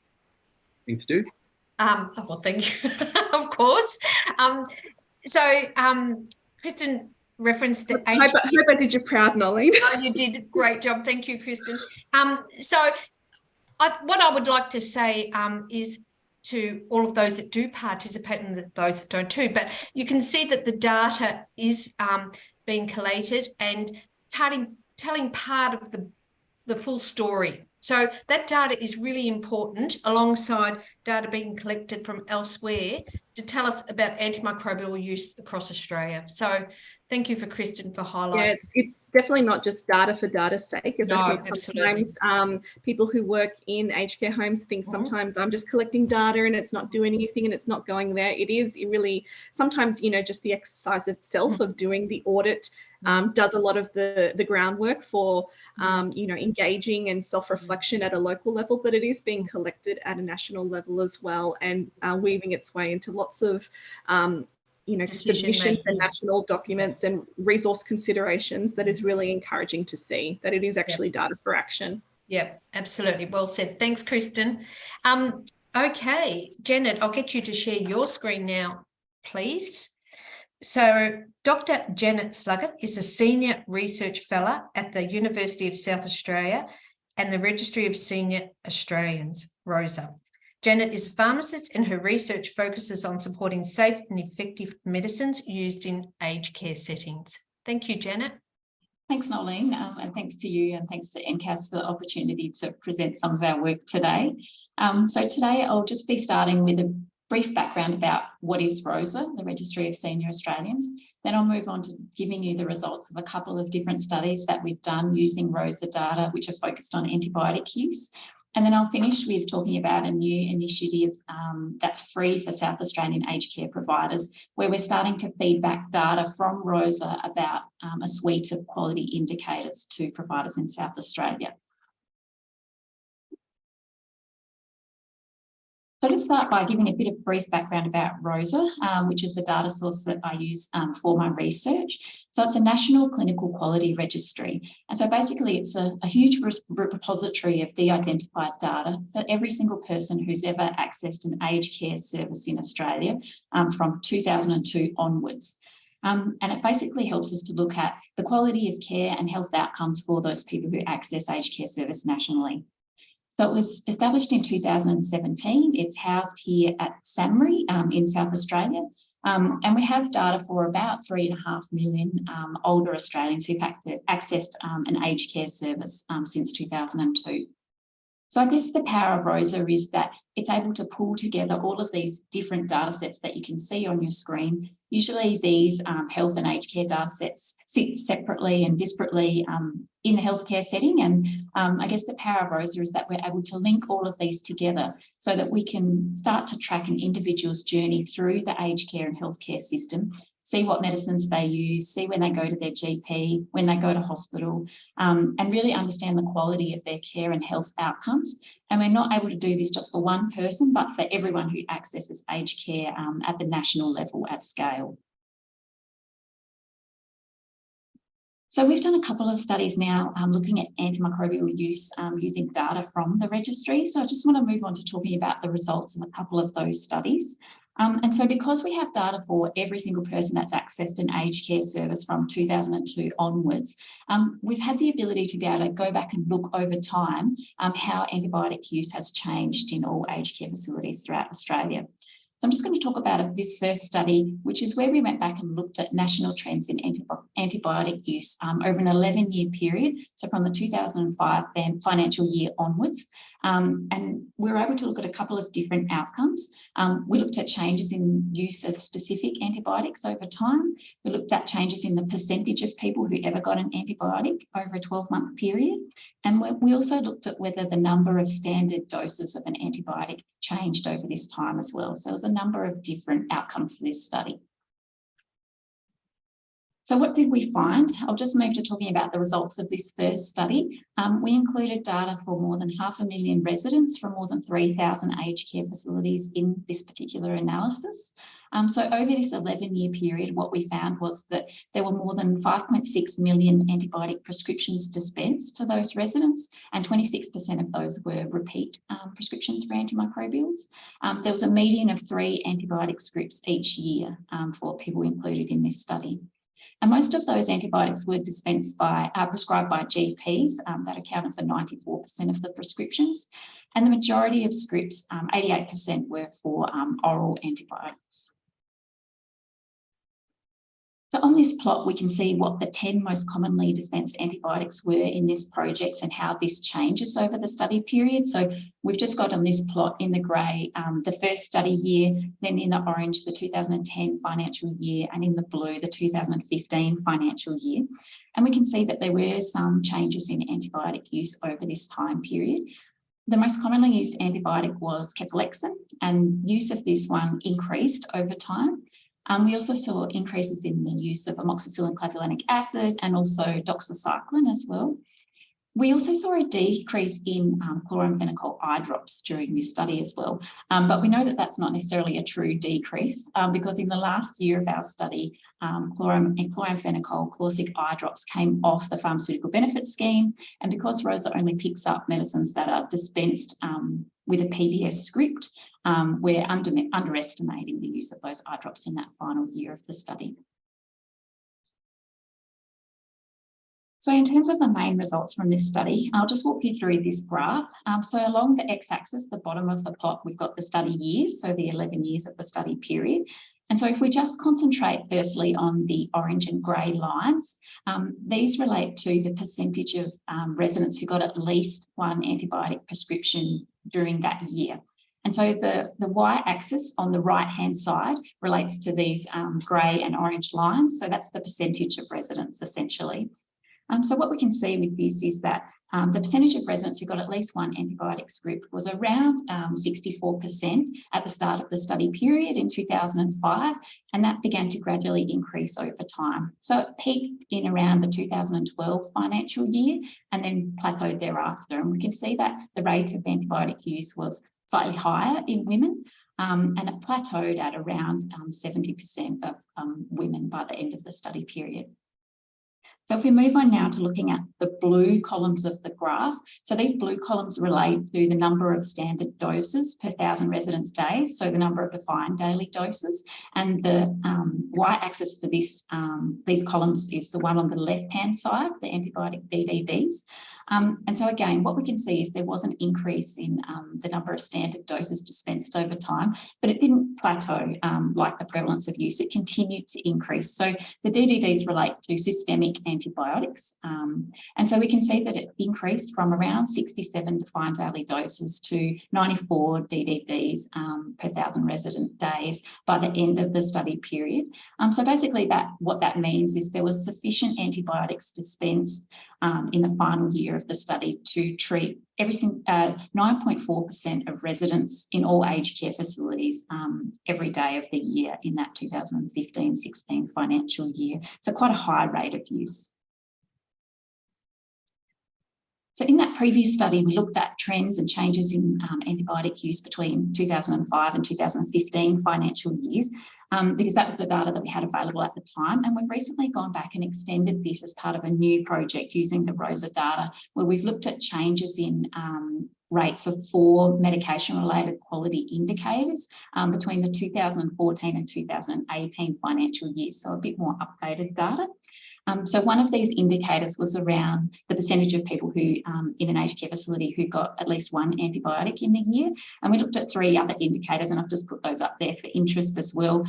thing to do. Well, thank you, of course. Kristin referenced the I hope I did you proud, Noleen. Oh, you did a great job. Thank you, Kristin. So what I would like to say is to all of those that do participate and those that don't too, but you can see that the data is being collated and telling part of the full story. So that data is really important alongside data being collected from elsewhere to tell us about antimicrobial use across Australia. So thank you for Kristin for highlighting. Yeah, it's definitely not just data for data's sake, as I think absolutely. sometimes people who work in aged care homes think sometimes I'm just collecting data and it's not doing anything and it's not going there. It really, sometimes, you know, just the exercise itself of doing the audit does a lot of the groundwork for, you know, engaging and self-reflection at a local level, but it is being collected at a national level as well, and weaving its way into lots of you know, submissions and national documents and resource considerations. That is really encouraging to see that it is actually data for action. Yeah, absolutely. Well said. Thanks, Kristin. Okay, Janet, I'll get you to share your screen now, please. So Dr. Janet Sluggett is a Senior Research Fellow at the University of South Australia and the Registry of Senior Australians, ROSA. Janet is a pharmacist and her research focuses on supporting safe and effective medicines used in aged care settings. Thank you, Janet. Thanks, Noleen, and thanks to you and thanks to NCAS for the opportunity to present some of our work today. So today I'll just be starting with a brief background about what is ROSA, the Registry of Senior Australians. Then I'll move on to giving you the results of a couple of different studies that we've done using ROSA data, which are focused on antibiotic use. And then I'll finish with talking about a new initiative that's free for South Australian aged care providers, where we're starting to feed back data from ROSA about a suite of quality indicators to providers in South Australia. So let's start by giving a bit of brief background about ROSA, which is the data source that I use for my research. So it's a national clinical quality registry. And so basically it's a huge repository of de-identified data for every single person who's ever accessed an aged care service in Australia from 2002 onwards. And it basically helps us to look at the quality of care and health outcomes for those people who access aged care service nationally. So it was established in 2017. It's housed here at SAMRI in South Australia. And we have data for about 3.5 million older Australians who've accessed an aged care service since 2002. So I guess the power of ROSA is that it's able to pull together all of these different data sets that you can see on your screen. Usually these health and aged care data sets sit separately and disparately in the healthcare setting. And I guess the power of ROSA is that we're able to link all of these together so that we can start to track an individual's journey through the aged care and healthcare system, see what medicines they use, see when they go to their GP, when they go to hospital, and really understand the quality of their care and health outcomes. And we're not able to do this just for one person, but for everyone who accesses aged care at the national level at scale. So we've done a couple of studies now looking at antimicrobial use using data from the registry. So I just want to move on to talking about the results of a couple of those studies. And so because we have data for every single person that's accessed an aged care service from 2002 onwards, we've had the ability to be able to go back and look over time how antibiotic use has changed in all aged care facilities throughout Australia. So I'm just going to talk about this first study, which is where we went back and looked at national trends in antibiotic use over an 11-year period, so from the 2005 financial year onwards. And we were able to look at a couple of different outcomes. We looked at changes in use of specific antibiotics over time. We looked at changes in the percentage of people who ever got an antibiotic over a 12-month period. And we also looked at whether the number of standard doses of an antibiotic changed over this time as well. So there's a number of different outcomes for this study. So what did we find? I'll just move to talking about the results of this first study. We included data for more than 500,000 residents from more than 3,000 aged care facilities in this particular analysis. So over this 11-year period, what we found was that there were more than 5.6 million antibiotic prescriptions dispensed to those residents, and 26% of those were repeat prescriptions for antimicrobials. There was a median of 3 antibiotic scripts each year for people included in this study. And most of those antibiotics were prescribed by GPs that accounted for 94% of the prescriptions. And the majority of scripts, 88%, were for oral antibiotics. So on this plot, we can see what the 10 most commonly dispensed antibiotics were in this project and how this changes over the study period. So we've just got on this plot in the grey the first study year, then in the orange the 2010 financial year, and in the blue the 2015 financial year. And we can see that there were some changes in antibiotic use over this time period. The most commonly used antibiotic was cefalexin, and use of this one increased over time. We also saw increases in the use of amoxicillin clavulanic acid and also doxycycline as well. We also saw a decrease in chloramphenicol eye drops during this study as well. But we know that that's not necessarily a true decrease because in the last year of our study, chloramphenicol Chlorsic eye drops came off the pharmaceutical benefit scheme. And because ROSA only picks up medicines that are dispensed with a PBS script, we're underestimating the use of those eye drops in that final year of the study. So in terms of the main results from this study, I'll just walk you through this graph. So along the x-axis, the bottom of the plot, we've got the study years, so the 11 years of the study period. And so if we just concentrate firstly on the orange and grey lines, these relate to the percentage of residents who got at least one antibiotic prescription during that year. And so the y-axis on the right-hand side relates to these grey and orange lines. So that's the percentage of residents essentially. So what we can see with this is that the percentage of residents who got at least one antibiotic script was around 64% at the start of the study period in 2005, and that began to gradually increase over time. So it peaked in around the 2012 financial year and then plateaued thereafter. And we can see that the rate of antibiotic use was slightly higher in women, and it plateaued at around 70% of women by the end of the study period. So if we move on now to looking at the blue columns of the graph, so these blue columns relate to the number of standard doses per 1,000 residence days, so the number of defined daily doses, and the y-axis for this these columns is the one on the left-hand side, the antibiotic DDBs. And so again, what we can see is there was an increase in the number of standard doses dispensed over time, but it didn't plateau like the prevalence of use. It continued to increase. So the DDBs relate to systemic antibiotics. And so we can see that it increased from around 67 defined daily doses to 94 DDBs per 1,000 resident days by the end of the study period. So basically what that means is there was sufficient antibiotics dispensed in the final year of the study to treat 9.4% of residents in all aged care facilities every day of the year in that 2015-16 financial year. So quite a high rate of use. So in that previous study, we looked at trends and changes in antibiotic use between 2005 and 2015 financial years, because that was the data that we had available at the time. And we've recently gone back and extended this as part of a new project using the ROSA data, where we've looked at changes in rates of 4 medication-related quality indicators between the 2014 and 2018 financial years, so a bit more updated data. So one of these indicators was around the percentage of people who in an aged care facility who got at least one antibiotic in the year. And we looked at 3 other indicators, and I've just put those up there for interest as well.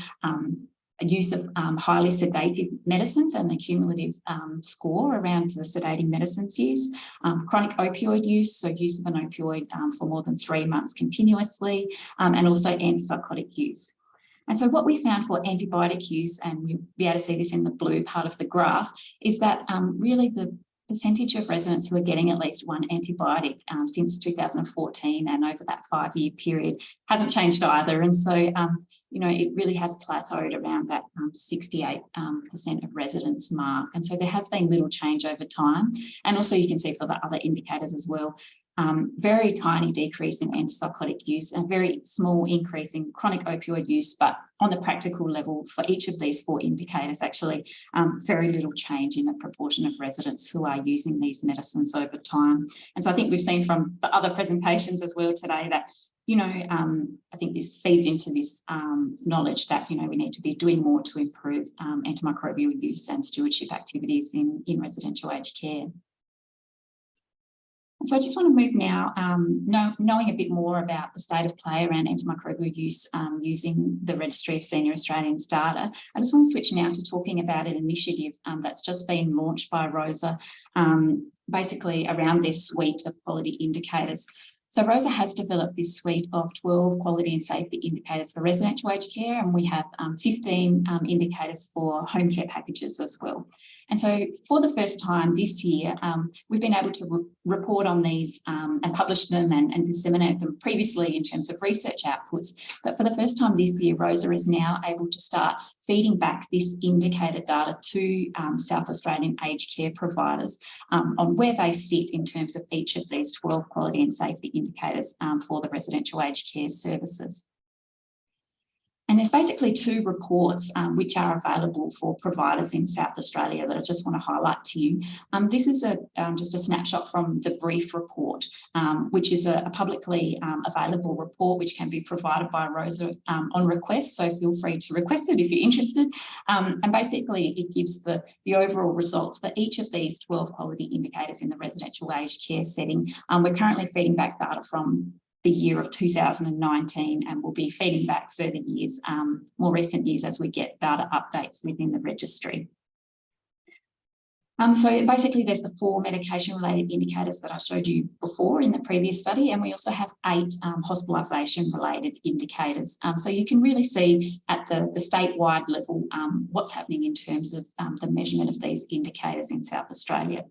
Use of highly sedative medicines and the cumulative score around the sedating medicines use, chronic opioid use, so use of an opioid for more than 3 months continuously, and also antipsychotic use. And so what we found for antibiotic use, and you'll be able to see this in the blue part of the graph, is that really the percentage of residents who are getting at least one antibiotic since 2014 and over that 5-year period hasn't changed either. And so, you know, it really has plateaued around that 68% of residents mark. And so there has been little change over time. And also you can see for the other indicators as well, very tiny decrease in antipsychotic use, a very small increase in chronic opioid use, but on the practical level for each of these 4 indicators, actually very little change in the proportion of residents who are using these medicines over time. And so I think we've seen from the other presentations as well today that, you know, I think this feeds into this knowledge that, you know, we need to be doing more to improve antimicrobial use and stewardship activities in residential aged care. So I just want to move now, knowing a bit more about the state of play around antimicrobial use using the Registry of Senior Australians data. I just want to switch now to talking about an initiative that's just been launched by ROSA, basically around this suite of quality indicators. So ROSA has developed this suite of 12 quality and safety indicators for residential aged care, and we have 15 indicators for home care packages as well. And so for the first time this year, we've been able to report on these and publish them and disseminate them previously in terms of research outputs. But for the first time this year, ROSA is now able to start feeding back this indicator data to South Australian aged care providers on where they sit in terms of each of these 12 quality and safety indicators for the residential aged care services. And there's basically two reports which are available for providers in South Australia that I just want to highlight to you. This is just a snapshot from the brief report, which is a publicly available report which can be provided by ROSA on request. So feel free to request it if you're interested. And basically it gives the overall results for each of these 12 quality indicators in the residential aged care setting. We're currently feeding back data from the year of 2019, and we'll be feeding back further years, more recent years, as we get data updates within the registry. So basically there's the 4 medication-related indicators that I showed you before in the previous study, and we also have 8 hospitalisation-related indicators. So you can really see at the statewide level what's happening in terms of the measurement of these indicators in South Australia.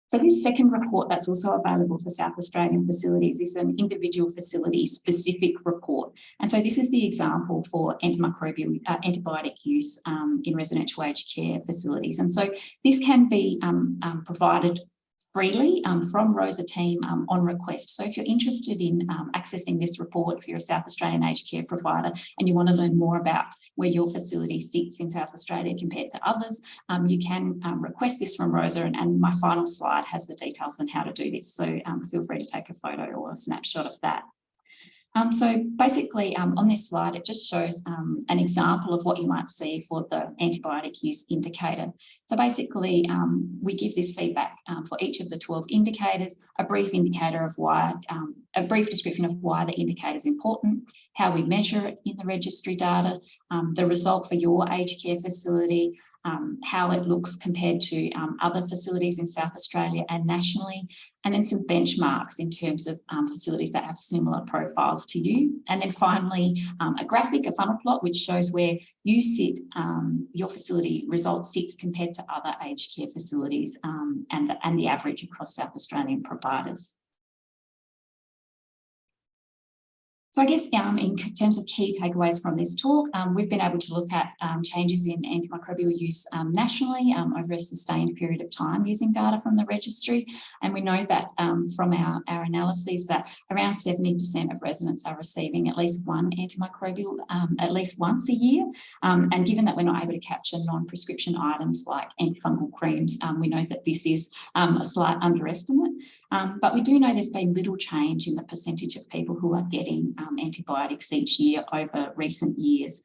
So this second report that's also available for South Australian facilities is an individual facility specific report. And so this is the example for antimicrobial antibiotic use in residential aged care facilities. And so this can be provided freely from ROSA team on request. So if you're interested in accessing this report, if you're a South Australian aged care provider and you want to learn more about where your facility sits in South Australia compared to others, you can request this from ROSA, and my final slide has the details on how to do this. So feel free to take a photo or a snapshot of that. So basically on this slide, it just shows an example of what you might see for the antibiotic use indicator. So basically we give this feedback for each of the 12 indicators, a brief indicator of why, a brief description of why the indicator is important, how we measure it in the registry data, the result for your aged care facility, how it looks compared to other facilities in South Australia and nationally, and then some benchmarks in terms of facilities that have similar profiles to you. And then finally, a graphic, a funnel plot, which shows where you sit, your facility result sits compared to other aged care facilities and the average across South Australian providers. So I guess in terms of key takeaways from this talk, we've been able to look at changes in antimicrobial use nationally over a sustained period of time using data from the registry. And we know that from our analyses that around 70% of residents are receiving at least one antimicrobial at least once a year. And given that we're not able to capture non-prescription items like antifungal creams, we know that this is a slight underestimate. But we do know there's been little change in the percentage of people who are getting antibiotics each year over recent years.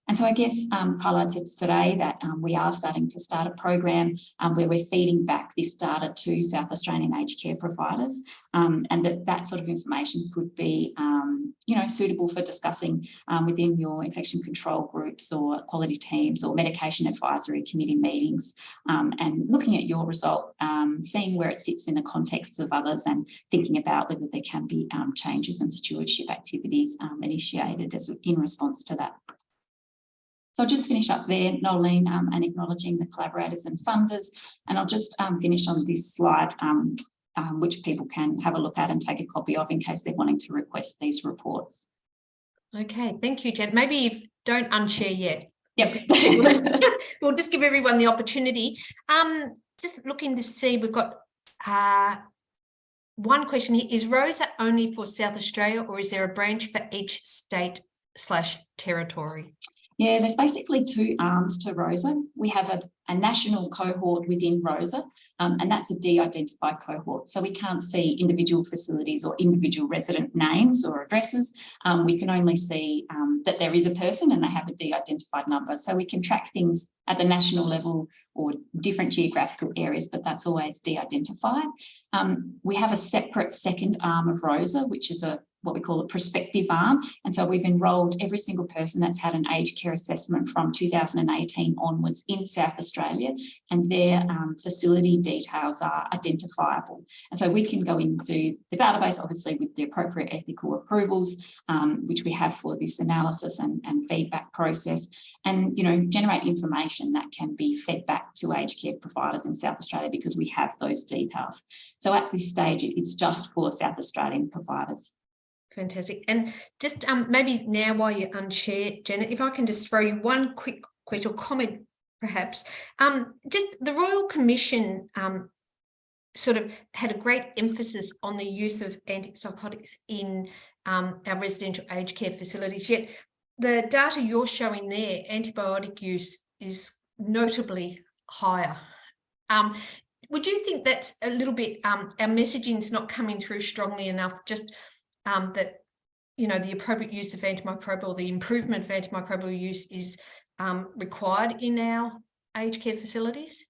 And so I guess highlighted today that we are starting to start a program where we're feeding back this data to South Australian aged care providers, and that sort of information could be suitable for discussing within your infection control groups or quality teams or medication advisory committee meetings, and looking at your result, seeing where it sits in the context of others and thinking about whether there can be changes and stewardship activities initiated in response to that. So I'll just finish up there, Noleen, and acknowledging the collaborators and funders. And I'll just finish on this slide, which people can have a look at and take a copy of in case they're wanting to request these reports. Okay, thank you, Jen. Maybe if don't unshare yet. Yep. We'll just give everyone the opportunity. Just looking to see, we've got one question here. Is ROSA only for South Australia, or is there a branch for each state/territory? Yeah, there's basically two arms to ROSA. We have a national cohort within ROSA, and that's a de-identified cohort. So we can't see individual facilities or individual resident names or addresses. We can only see that there is a person and they have a de-identified number. So we can track things at the national level or different geographical areas, but that's always de-identified. We have a separate second arm of ROSA, which is what we call a prospective arm. And so we've enrolled every single person that's had an aged care assessment from 2018 onwards in South Australia, and their facility details are identifiable. And so we can go into the database, obviously with the appropriate ethical approvals, which we have for this analysis and feedback process, and generate information that can be fed back to aged care providers in South Australia, because we have those details. So at this stage, it's just for South Australian providers. Fantastic. And just maybe now, while you unshare, Janet, if I can just throw you one quick question or comment, perhaps. Just the Royal Commission sort of had a great emphasis on the use of antipsychotics in our residential aged care facilities, yet the data you're showing there, antibiotic use is notably higher. Would you think that's a little bit, our messaging is not coming through strongly enough, just that, the appropriate use of antimicrobial, the improvement of antimicrobial use is required in our aged care facilities?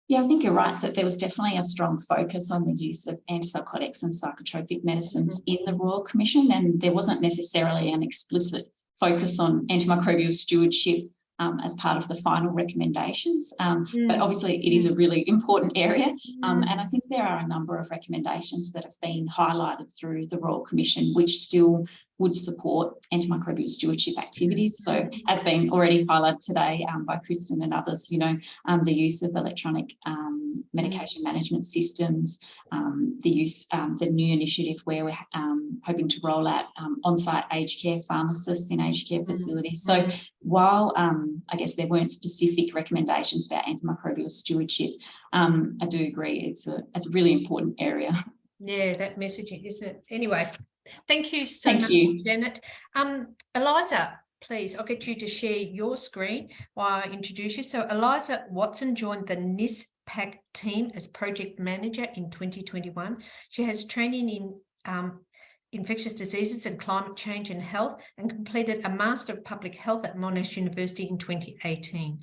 Yeah, I think you're right that there was definitely a strong focus on the use of antipsychotics and psychotropic medicines in the Royal Commission, and there wasn't necessarily an explicit focus on antimicrobial stewardship as part of the final recommendations. But obviously it is a really important area. And I think there are a number of recommendations that have been highlighted through the Royal Commission, which still would support antimicrobial stewardship activities. So as been already highlighted today by Kristin and others, the use of electronic medication management systems, the use, the new initiative where we're hoping to roll out on-site aged care pharmacists in aged care facilities. So while I guess there weren't specific recommendations about antimicrobial stewardship, I do agree it's a really important area. Yeah, that messaging, isn't it? Anyway, thank you so much, Janet. Eliza, please, I'll get you to share your screen while I introduce you. So Eliza Watson joined the NISPAC team as project manager in 2021. She has training in infectious diseases and climate change and health, and completed a Master of Public Health at Monash University in 2018.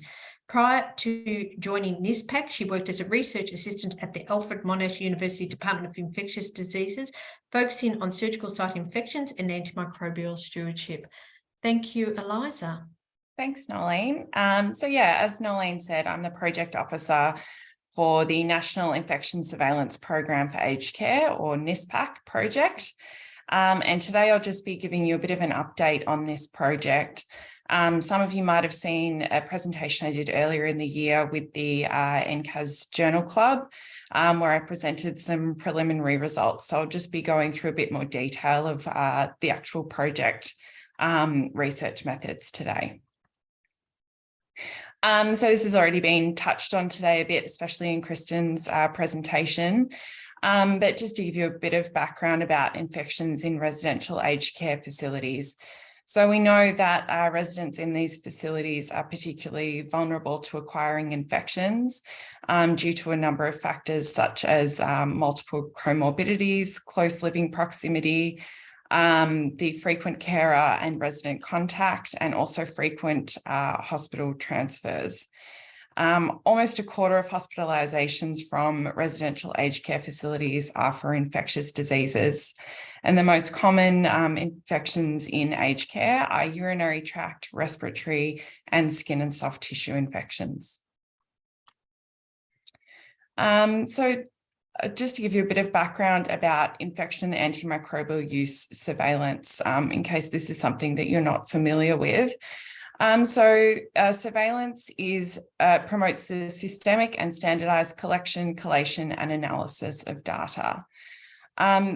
Prior to joining NISPAC, she worked as a research assistant at the Alfred Monash University Department of Infectious Diseases, focusing on surgical site infections and antimicrobial stewardship. Thank you, Eliza. Thanks, Noleen. As Noleen said, I'm the project officer for the National Infection Surveillance Program for Aged Care, or NISPAC project. And today I'll just be giving you a bit of an update on this project. Some of you might have seen a presentation I did earlier in the year with the NCAS Journal Club, where I presented some preliminary results. So I'll just be going through a bit more detail of the actual project research methods today. So this has already been touched on today a bit, especially in Kristin's presentation. But just to give you a bit of background about infections in residential aged care facilities. So we know that residents in these facilities are particularly vulnerable to acquiring infections due to a number of factors, such as multiple comorbidities, close living proximity, the frequent carer and resident contact, and also frequent hospital transfers. Almost a quarter of hospitalizations from residential aged care facilities are for infectious diseases. And the most common infections in aged care are urinary tract, respiratory, and skin and soft tissue infections. So just to give you a bit of background about infection and antimicrobial use surveillance, in case this is something that you're not familiar with. Surveillance promotes the systemic and standardized collection, collation, and analysis of data.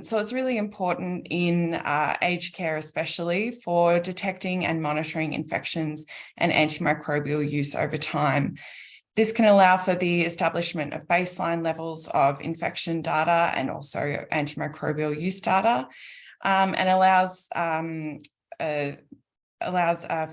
So it's really important in aged care, especially for detecting and monitoring infections and antimicrobial use over time. This can allow for the establishment of baseline levels of infection data and also antimicrobial use data, and allows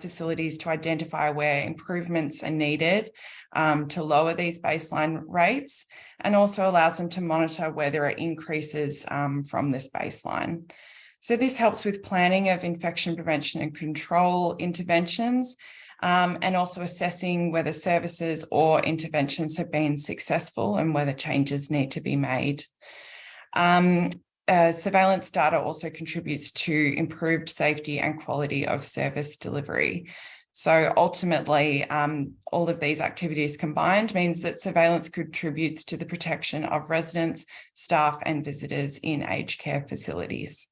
facilities to identify where improvements are needed to lower these baseline rates, and also allows them to monitor where there are increases from this baseline. So this helps with planning of infection prevention and control interventions, and also assessing whether services or interventions have been successful and whether changes need to be made. Surveillance data also contributes to improved safety and quality of service delivery. So ultimately, all of these activities combined means that surveillance contributes to the protection of residents, staff, and visitors in aged care facilities.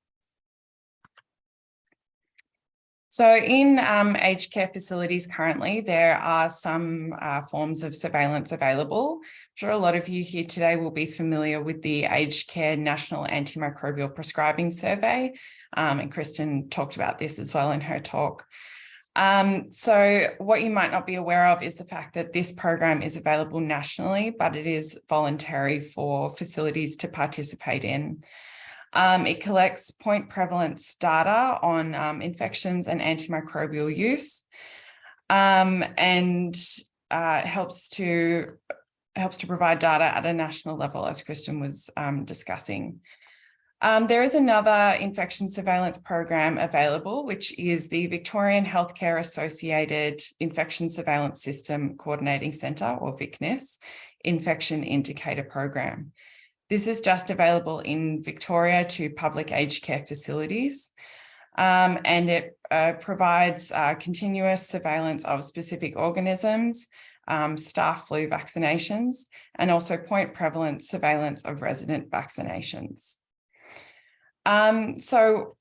So in aged care facilities currently, there are some forms of surveillance available. I'm sure a lot of you here today will be familiar with the Aged Care National Antimicrobial Prescribing Survey, and Kristin talked about this as well in her talk. So what you might not be aware of is the fact that this program is available nationally, but it is voluntary for facilities to participate in. It collects point prevalence data on infections and antimicrobial use, and helps to provide data at a national level, as Kristin was discussing. There is another infection surveillance program available, which is the Victorian Healthcare Associated Infection Surveillance System Coordinating Centre, or VICNIS, Infection Indicator Program. This is just available in Victoria to public aged care facilities, and it provides continuous surveillance of specific organisms, staff flu vaccinations, and also point prevalence surveillance of resident vaccinations. So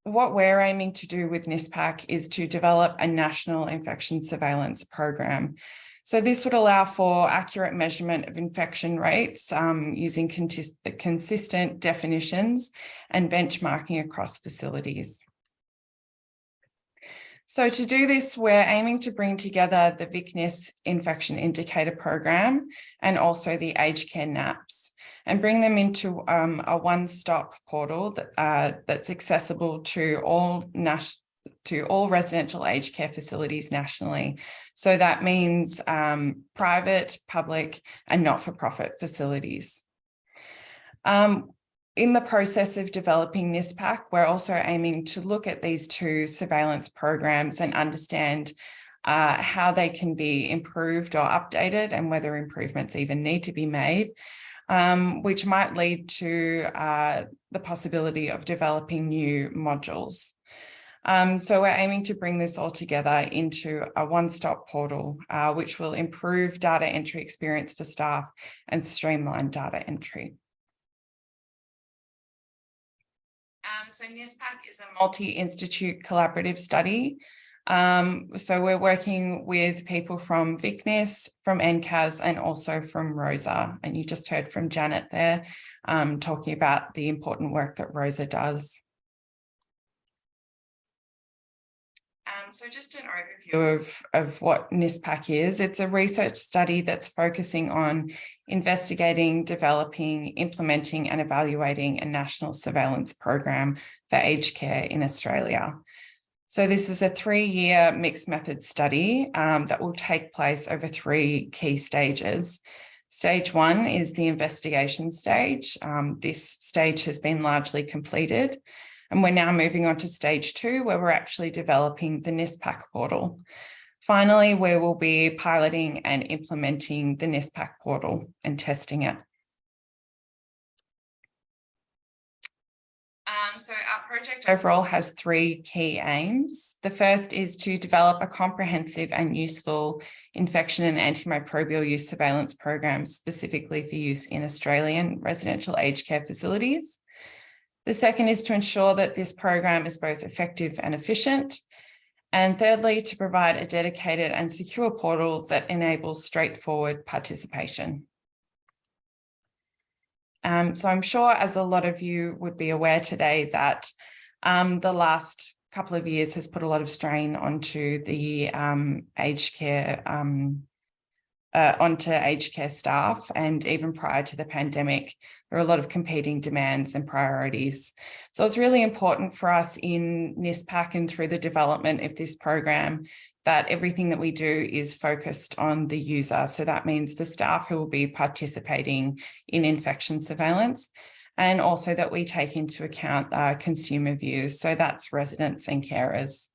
what we're aiming to do with NISPAC is to develop a national infection surveillance program. So this would allow for accurate measurement of infection rates using consistent definitions and benchmarking across facilities. So to do this, we're aiming to bring together the VICNIS Infection Indicator Program and also the Aged Care NAPS, and bring them into a one-stop portal that's accessible to all residential aged care facilities nationally. So that means private, public, and not-for-profit facilities. In the process of developing NISPAC, we're also aiming to look at these two surveillance programs and understand how they can be improved or updated and whether improvements even need to be made, which might lead to the possibility of developing new modules. So we're aiming to bring this all together into a one-stop portal, which will improve data entry experience for staff and streamline data entry. So NISPAC is a multi-institute collaborative study. So we're working with people from VICNIS, from NCAS, and also from ROSA. And you just heard from Janet there talking about the important work that ROSA does. So just an overview of what NISPAC is. It's a research study that's focusing on investigating, developing, implementing, and evaluating a national surveillance program for aged care in Australia. So this is a 3-year mixed method study that will take place over 3 key stages. Stage 1 is the investigation stage. This stage has been largely completed. And we're now moving on to stage 2, where we're actually developing the NISPAC portal. Finally, we will be piloting and implementing the NISPAC portal and testing it. So our project overall has 3 key aims. The first is to develop a comprehensive and useful infection and antimicrobial use surveillance program specifically for use in Australian residential aged care facilities. The second is to ensure that this program is both effective and efficient. And thirdly, to provide a dedicated and secure portal that enables straightforward participation. So I'm sure, as a lot of you would be aware today, that the last couple of years has put a lot of strain onto the aged care staff, and even prior to the pandemic, there are a lot of competing demands and priorities. So it's really important for us in NISPAC and through the development of this program that everything that we do is focused on the user. So that means the staff who will be participating in infection surveillance, and also that we take into account consumer views. So that's residents and carers.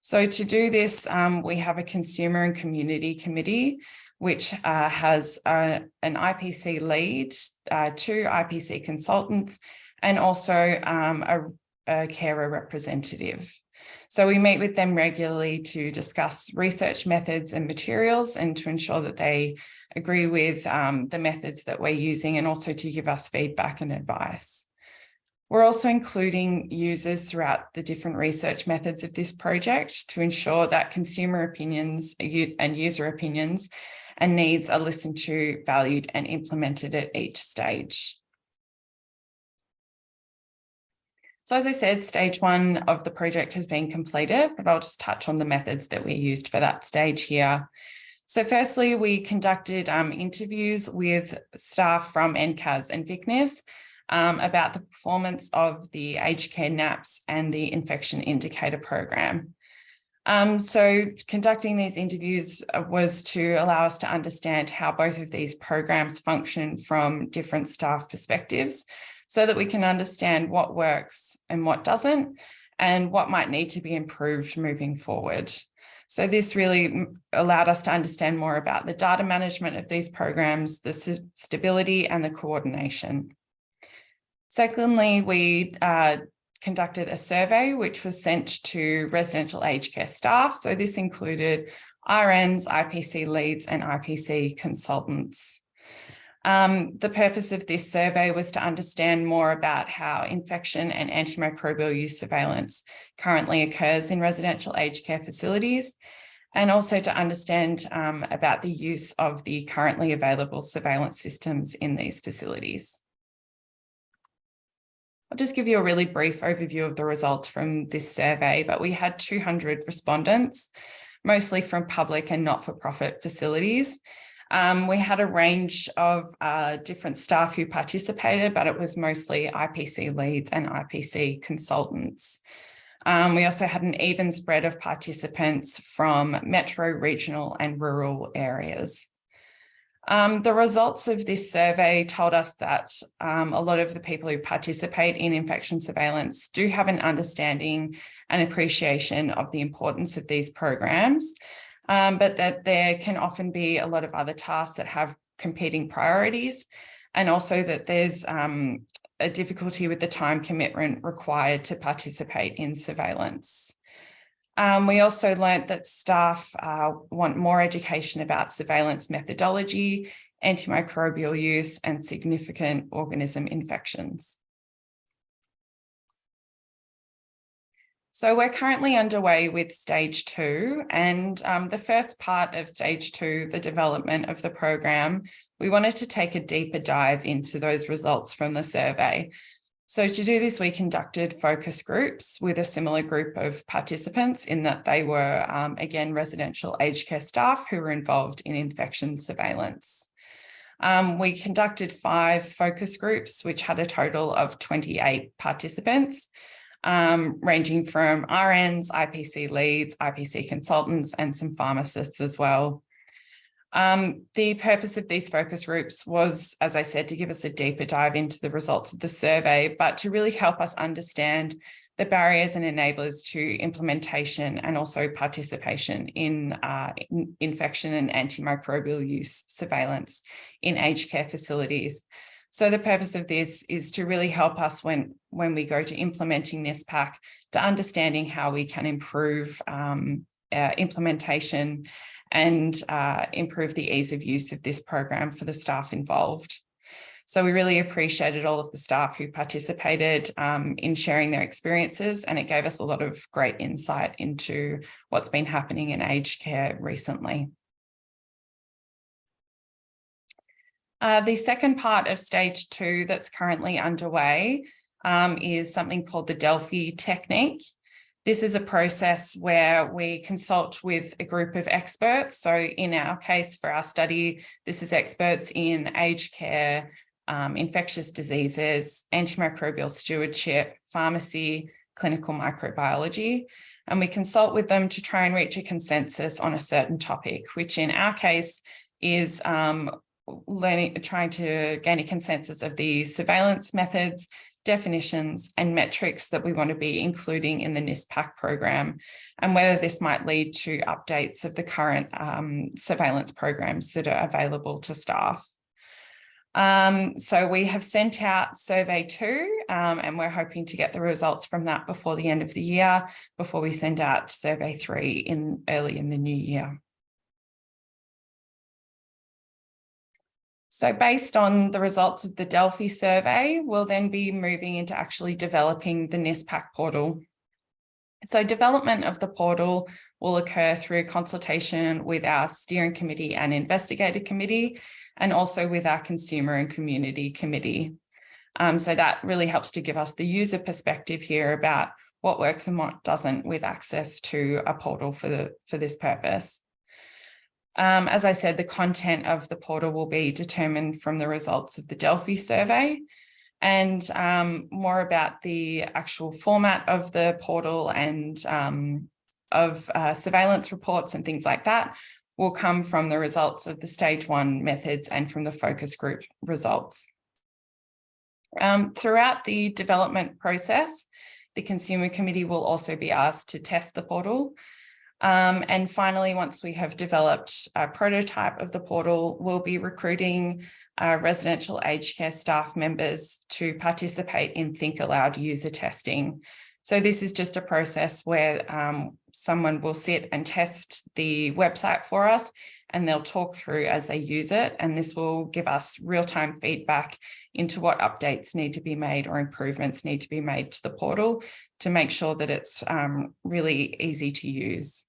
So to do this, we have a consumer and community committee, which has an IPC lead, 2 IPC consultants, and also a carer representative. So we meet with them regularly to discuss research methods and materials and to ensure that they agree with the methods that we're using, and also to give us feedback and advice. We're also including users throughout the different research methods of this project to ensure that consumer opinions and user opinions and needs are listened to, valued, and implemented at each stage. So as I said, stage 1 of the project has been completed, but I'll just touch on the methods that we used for that stage here. So firstly, we conducted interviews with staff from NCAS and VICNIS about the performance of the aged care NAPS and the infection indicator program. So conducting these interviews was to allow us to understand how both of these programs function from different staff perspectives, so that we can understand what works and what doesn't, and what might need to be improved moving forward. So this really allowed us to understand more about the data management of these programs, the stability, and the coordination. Secondly, we conducted a survey which was sent to residential aged care staff. So this included RNs, IPC leads, and IPC consultants. The purpose of this survey was to understand more about how infection and antimicrobial use surveillance currently occurs in residential aged care facilities, and also to understand about the use of the currently available surveillance systems in these facilities. I'll just give you a really brief overview of the results from this survey, but we had 200 respondents, mostly from public and not-for-profit facilities. We had a range of different staff who participated, but it was mostly IPC leads and IPC consultants. We also had an even spread of participants from metro, regional, and rural areas. The results of this survey told us that a lot of the people who participate in infection surveillance do have an understanding and appreciation of the importance of these programs, but that there can often be a lot of other tasks that have competing priorities, and also that there's a difficulty with the time commitment required to participate in surveillance. We also learnt that staff want more education about surveillance methodology, antimicrobial use, and significant organism infections. So we're currently underway with stage 2, and the first part of stage 2, the development of the program, we wanted to take a deeper dive into those results from the survey. So to do this, we conducted focus groups with a similar group of participants, in that they were, again, residential aged care staff who were involved in infection surveillance. We conducted 5 focus groups, which had a total of 28 participants, ranging from RNs, IPC leads, IPC consultants, and some pharmacists as well. The purpose of these focus groups was, as I said, to give us a deeper dive into the results of the survey, but to really help us understand the barriers and enablers to implementation and also participation in infection and antimicrobial use surveillance in aged care facilities. So the purpose of this is to really help us when we go to implementing NISPAC, to understanding how we can improve implementation and improve the ease of use of this program for the staff involved. So we really appreciated all of the staff who participated in sharing their experiences, and it gave us a lot of great insight into what's been happening in aged care recently. The second part of stage 2 that's currently underway is something called the Delphi technique. This is a process where we consult with a group of experts. So in our case, for our study, this is experts in aged care, infectious diseases, antimicrobial stewardship, pharmacy, clinical microbiology. And we consult with them to try and reach a consensus on a certain topic, which in our case is trying to gain a consensus of the surveillance methods, definitions, and metrics that we want to be including in the NISPAC program, and whether this might lead to updates of the current surveillance programs that are available to staff. So we have sent out survey 2, and we're hoping to get the results from that before the end of the year, before we send out survey 3 early in the new year. So based on the results of the Delphi survey, we'll then be moving into actually developing the NISPAC portal. So development of the portal will occur through consultation with our steering committee and investigator committee, and also with our consumer and community committee. So that really helps to give us the user perspective here about what works and what doesn't with access to a portal for this purpose. As I said, the content of the portal will be determined from the results of the Delphi survey, and more about the actual format of the portal and of surveillance reports and things like that will come from the results of the stage 1 methods and from the focus group results. Throughout the development process, the consumer committee will also be asked to test the portal. And finally, once we have developed a prototype of the portal, we'll be recruiting residential aged care staff members to participate in Think Aloud user testing. So this is just a process where someone will sit and test the website for us, and they'll talk through as they use it. And this will give us real-time feedback into what updates need to be made or improvements need to be made to the portal to make sure that it's really easy to use.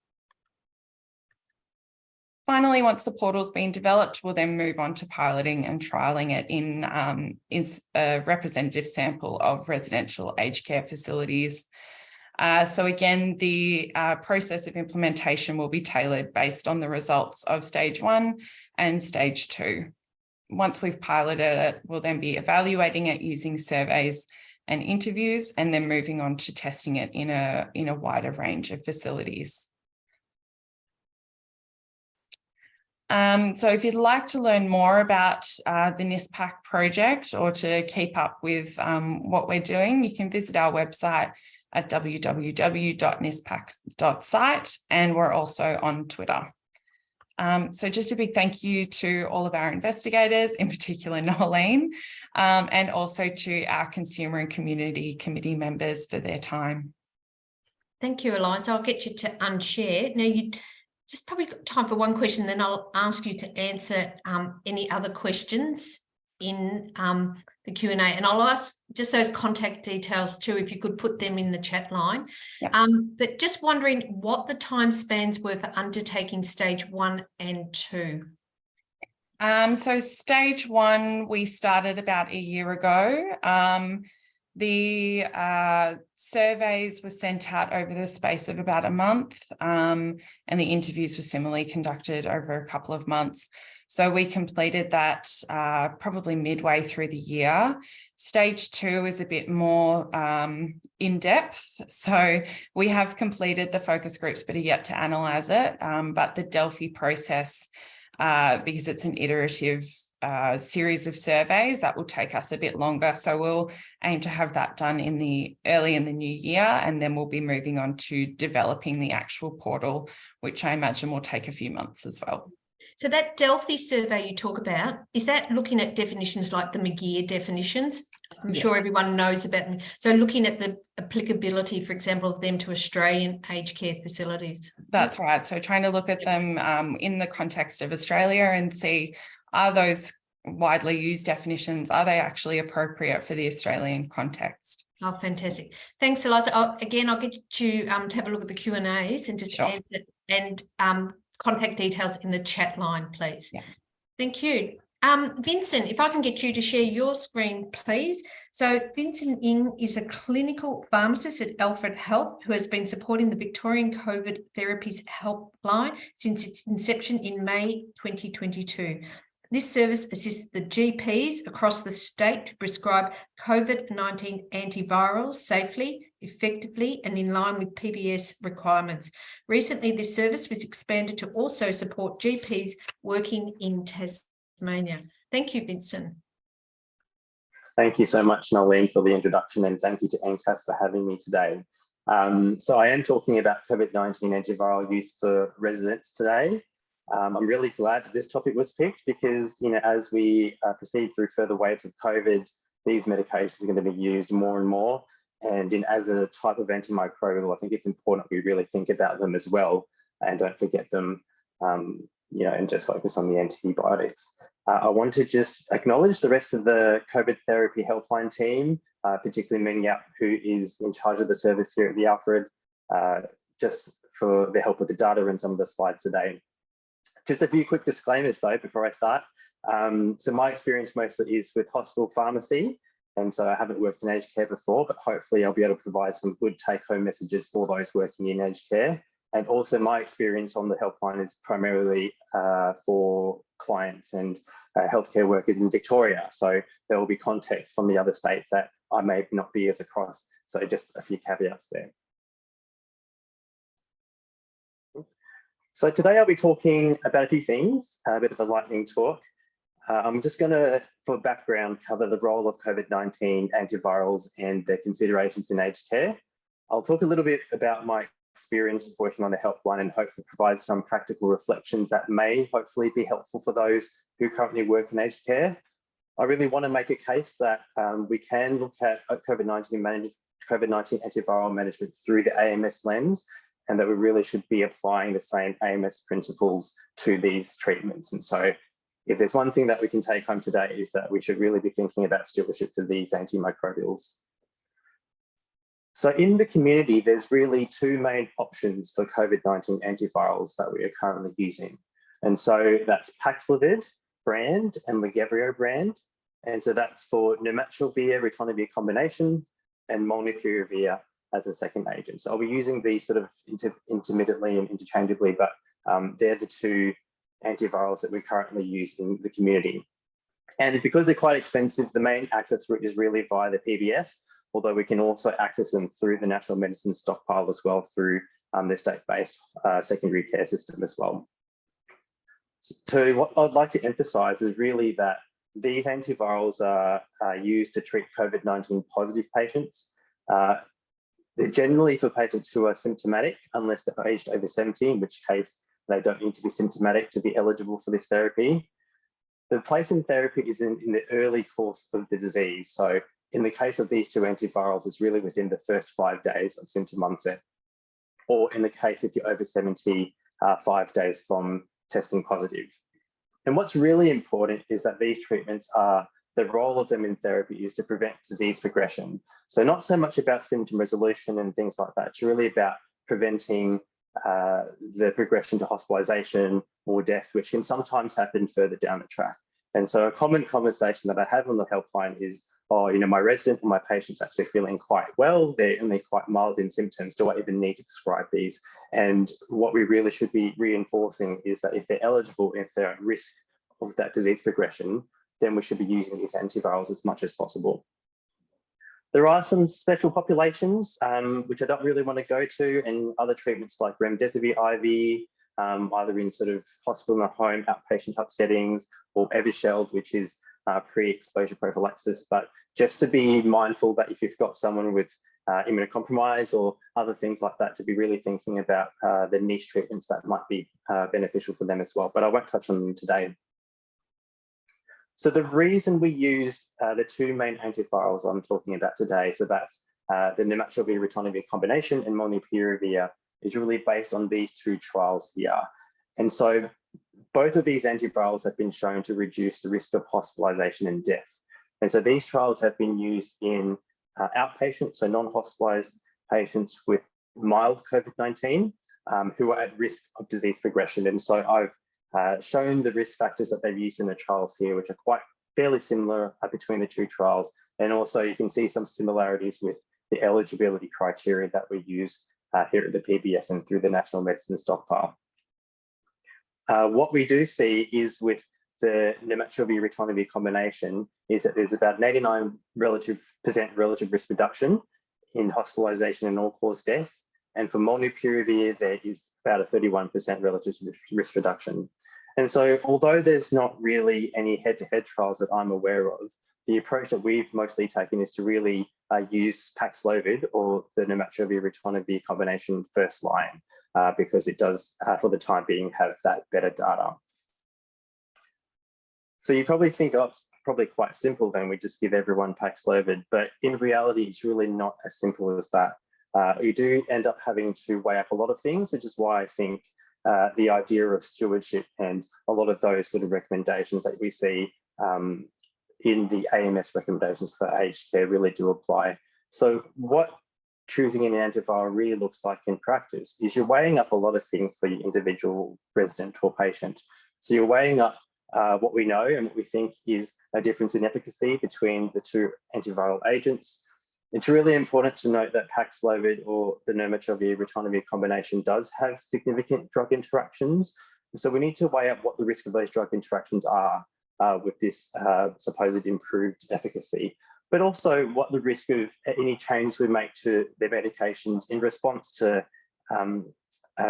Finally, once the portal's been developed, we'll then move on to piloting and trialling it in a representative sample of residential aged care facilities. So again, the process of implementation will be tailored based on the results of stage 1 and stage 2. Once we've piloted it, we'll then be evaluating it using surveys and interviews, and then moving on to testing it in a wider range of facilities. So if you'd like to learn more about the NISPAC project or to keep up with what we're doing, you can visit our website at www.nispac.site, and we're also on Twitter. So just a big thank you to all of our investigators, in particular Noleen, and also to our consumer and community committee members for their time. Thank you, Eliza. I'll get you to unshare. Now, you just probably got time for one question, then I'll ask you to answer any other questions in the Q&A. And I'll ask just those contact details too, if you could put them in the chat line. Yep. But just wondering what the time spans were for undertaking stage 1 and 2. So stage 1, we started about a year ago. The surveys were sent out over the space of about a month, and the interviews were similarly conducted over a couple of months. So we completed that probably midway through the year. Stage 2 is a bit more in-depth. So we have completed the focus groups, but are yet to analyse it. But the Delphi process, because it's an iterative series of surveys, that will take us a bit longer. So we'll aim to have that done early in the new year, and then we'll be moving on to developing the actual portal, which I imagine will take a few months as well. So that Delphi survey you talk about, is that looking at definitions like the McGear definitions? I'm sure everyone knows about them. So looking at the applicability, for example, of them to Australian aged care facilities. That's right. So trying to look at them in the context of Australia and see, are those widely used definitions, are they actually appropriate for the Australian context? Oh, fantastic. Thanks, Eliza. Again, I'll get you to have a look at the Q&As and just answer and contact details in the chat line, please. Yeah. Thank you. Vincent, if I can get you to share your screen, please. So Vincent Ng is a clinical pharmacist at Alfred Health who has been supporting the Victorian COVID Therapies Helpline since its inception in May 2022. This service assists the GPs across the state to prescribe COVID-19 antivirals safely, effectively, and in line with PBS requirements. Recently, this service was expanded to also support GPs working in Tasmania. Thank you, Vincent. Thank you so much, Noleen, for the introduction, and thank you to NCAS for having me today. So I am talking about COVID-19 antiviral use for residents today. I'm really glad that this topic was picked because, as we proceed through further waves of COVID, these medications are going to be used more and more. And as a type of antimicrobial, I think it's important we really think about them as well and don't forget them, and just focus on the antibiotics. I want to just acknowledge the rest of the COVID therapy helpline team, particularly Ming Yap, who is in charge of the service here at the Alfred, just for their help with the data and some of the slides today. Just a few quick disclaimers though, before I start. So my experience mostly is with hospital pharmacy. And so I haven't worked in aged care before, but hopefully I'll be able to provide some good take-home messages for those working in aged care. And also my experience on the helpline is primarily for clients and healthcare workers in Victoria. So there will be context from the other states that I may not be as across. So just a few caveats there. So today I'll be talking about a few things, a bit of a lightning talk. I'm just going to, for background, cover the role of COVID-19 antivirals and their considerations in aged care. I'll talk a little bit about my experience of working on the helpline and hopefully provide some practical reflections that may hopefully be helpful for those who currently work in aged care. I really want to make a case that we can look at COVID-19 antiviral management through the AMS lens, and that we really should be applying the same AMS principles to these treatments. And so if there's one thing that we can take home today is that we should really be thinking about stewardship for these antimicrobials. So in the community, there's really two main options for COVID-19 antivirals that we are currently using. And so that's Paxlovid brand and Lagevrio brand. And so that's for nirmatrelvir ritonavir combination and molnupiravir as a second agent. So I'll be using these sort of intermittently and interchangeably, but they're the two antivirals that we currently use in the community. And because they're quite expensive, the main access route is really via the PBS, although we can also access them through the National Medicine Stockpile as well through the state-based secondary care system as well. So what I'd like to emphasize is really that these antivirals are used to treat COVID-19 positive patients. They're generally for patients who are symptomatic, unless they're aged over 70, in which case they don't need to be symptomatic to be eligible for this therapy. The place in therapy is in the early course of the disease. So in the case of these two antivirals, it's really within the first 5 days of symptom onset, or in the case if you're over 70, 5 days from testing positive. And what's really important is that these treatments are, the role of them in therapy is to prevent disease progression. So not so much about symptom resolution and things like that, it's really about preventing the progression to hospitalization or death, which can sometimes happen further down the track. And so a common conversation that I have on the helpline is, oh, my resident or my patient's actually feeling quite well, they're only quite mild in symptoms, do I even need to prescribe these? And what we really should be reinforcing is that if they're eligible, if they're at risk of that disease progression, then we should be using these antivirals as much as possible. There are some special populations, which I don't really want to go to, and other treatments like remdesivir IV, either in sort of hospital and home outpatient type settings, or Evusheld, which is pre-exposure prophylaxis. But just to be mindful that if you've got someone with immunocompromise or other things like that, to be really thinking about the niche treatments that might be beneficial for them as well. But I won't touch on them today. So the reason we use the two main antivirals I'm talking about today, so that's the nirmatrelvir ritonavir combination and molnupiravir, is really based on these two trials here. And so both of these antivirals have been shown to reduce the risk of hospitalization and death. And so these trials have been used in outpatients, so non-hospitalized patients with mild COVID-19 who are at risk of disease progression. And so I've shown the risk factors that they've used in the trials here, which are quite fairly similar between the two trials. And also you can see some similarities with the eligibility criteria that we use here at the PBS and through the National Medicine Stockpile. What we do see is with the nirmatrelvir ritonavir combination is that there's about 89% relative risk reduction in hospitalization and all-cause death. And for molnupiravir, there is about a 31% relative risk reduction. And so although there's not really any head-to-head trials that I'm aware of, the approach that we've mostly taken is to really use Paxlovid or the nirmatrelvir-ritonavir combination first line, because it does, for the time being, have that better data. So you probably think, oh, it's probably quite simple then, we just give everyone Paxlovid, but in reality, it's really not as simple as that. You do end up having to weigh up a lot of things, which is why I think the idea of stewardship and a lot of those sort of recommendations that we see in the AMS recommendations for aged care really do apply. So what choosing an antiviral really looks like in practice is you're weighing up a lot of things for your individual resident or patient. So you're weighing up what we know and what we think is a difference in efficacy between the two antiviral agents. It's really important to note that Paxlovid or the nirmatrelvir-ritonavir combination does have significant drug interactions. So we need to weigh up what the risk of those drug interactions are with this supposed improved efficacy, but also what the risk of any changes we make to their medications in response to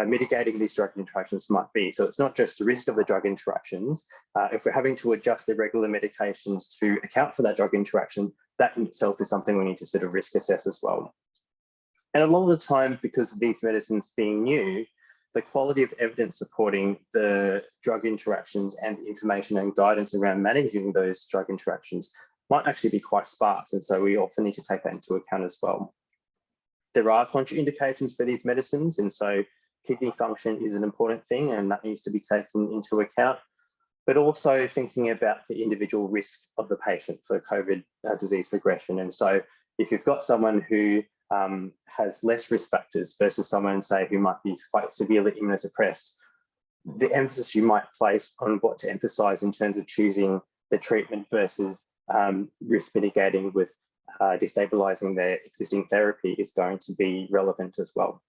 mitigating these drug interactions might be. So it's not just the risk of the drug interactions. If we're having to adjust the regular medications to account for that drug interaction, that in itself is something we need to sort of risk assess as well. And a lot of the time, because of these medicines being new, the quality of evidence supporting the drug interactions and information and guidance around managing those drug interactions might actually be quite sparse. And so we often need to take that into account as well. There are contraindications for these medicines. And so kidney function is an important thing, and that needs to be taken into account, but also thinking about the individual risk of the patient for COVID disease progression. And so if you've got someone who has less risk factors versus someone, say, who might be quite severely immunosuppressed, the emphasis you might place on what to emphasize in terms of choosing the treatment versus risk mitigating with destabilizing their existing therapy is going to be relevant as well.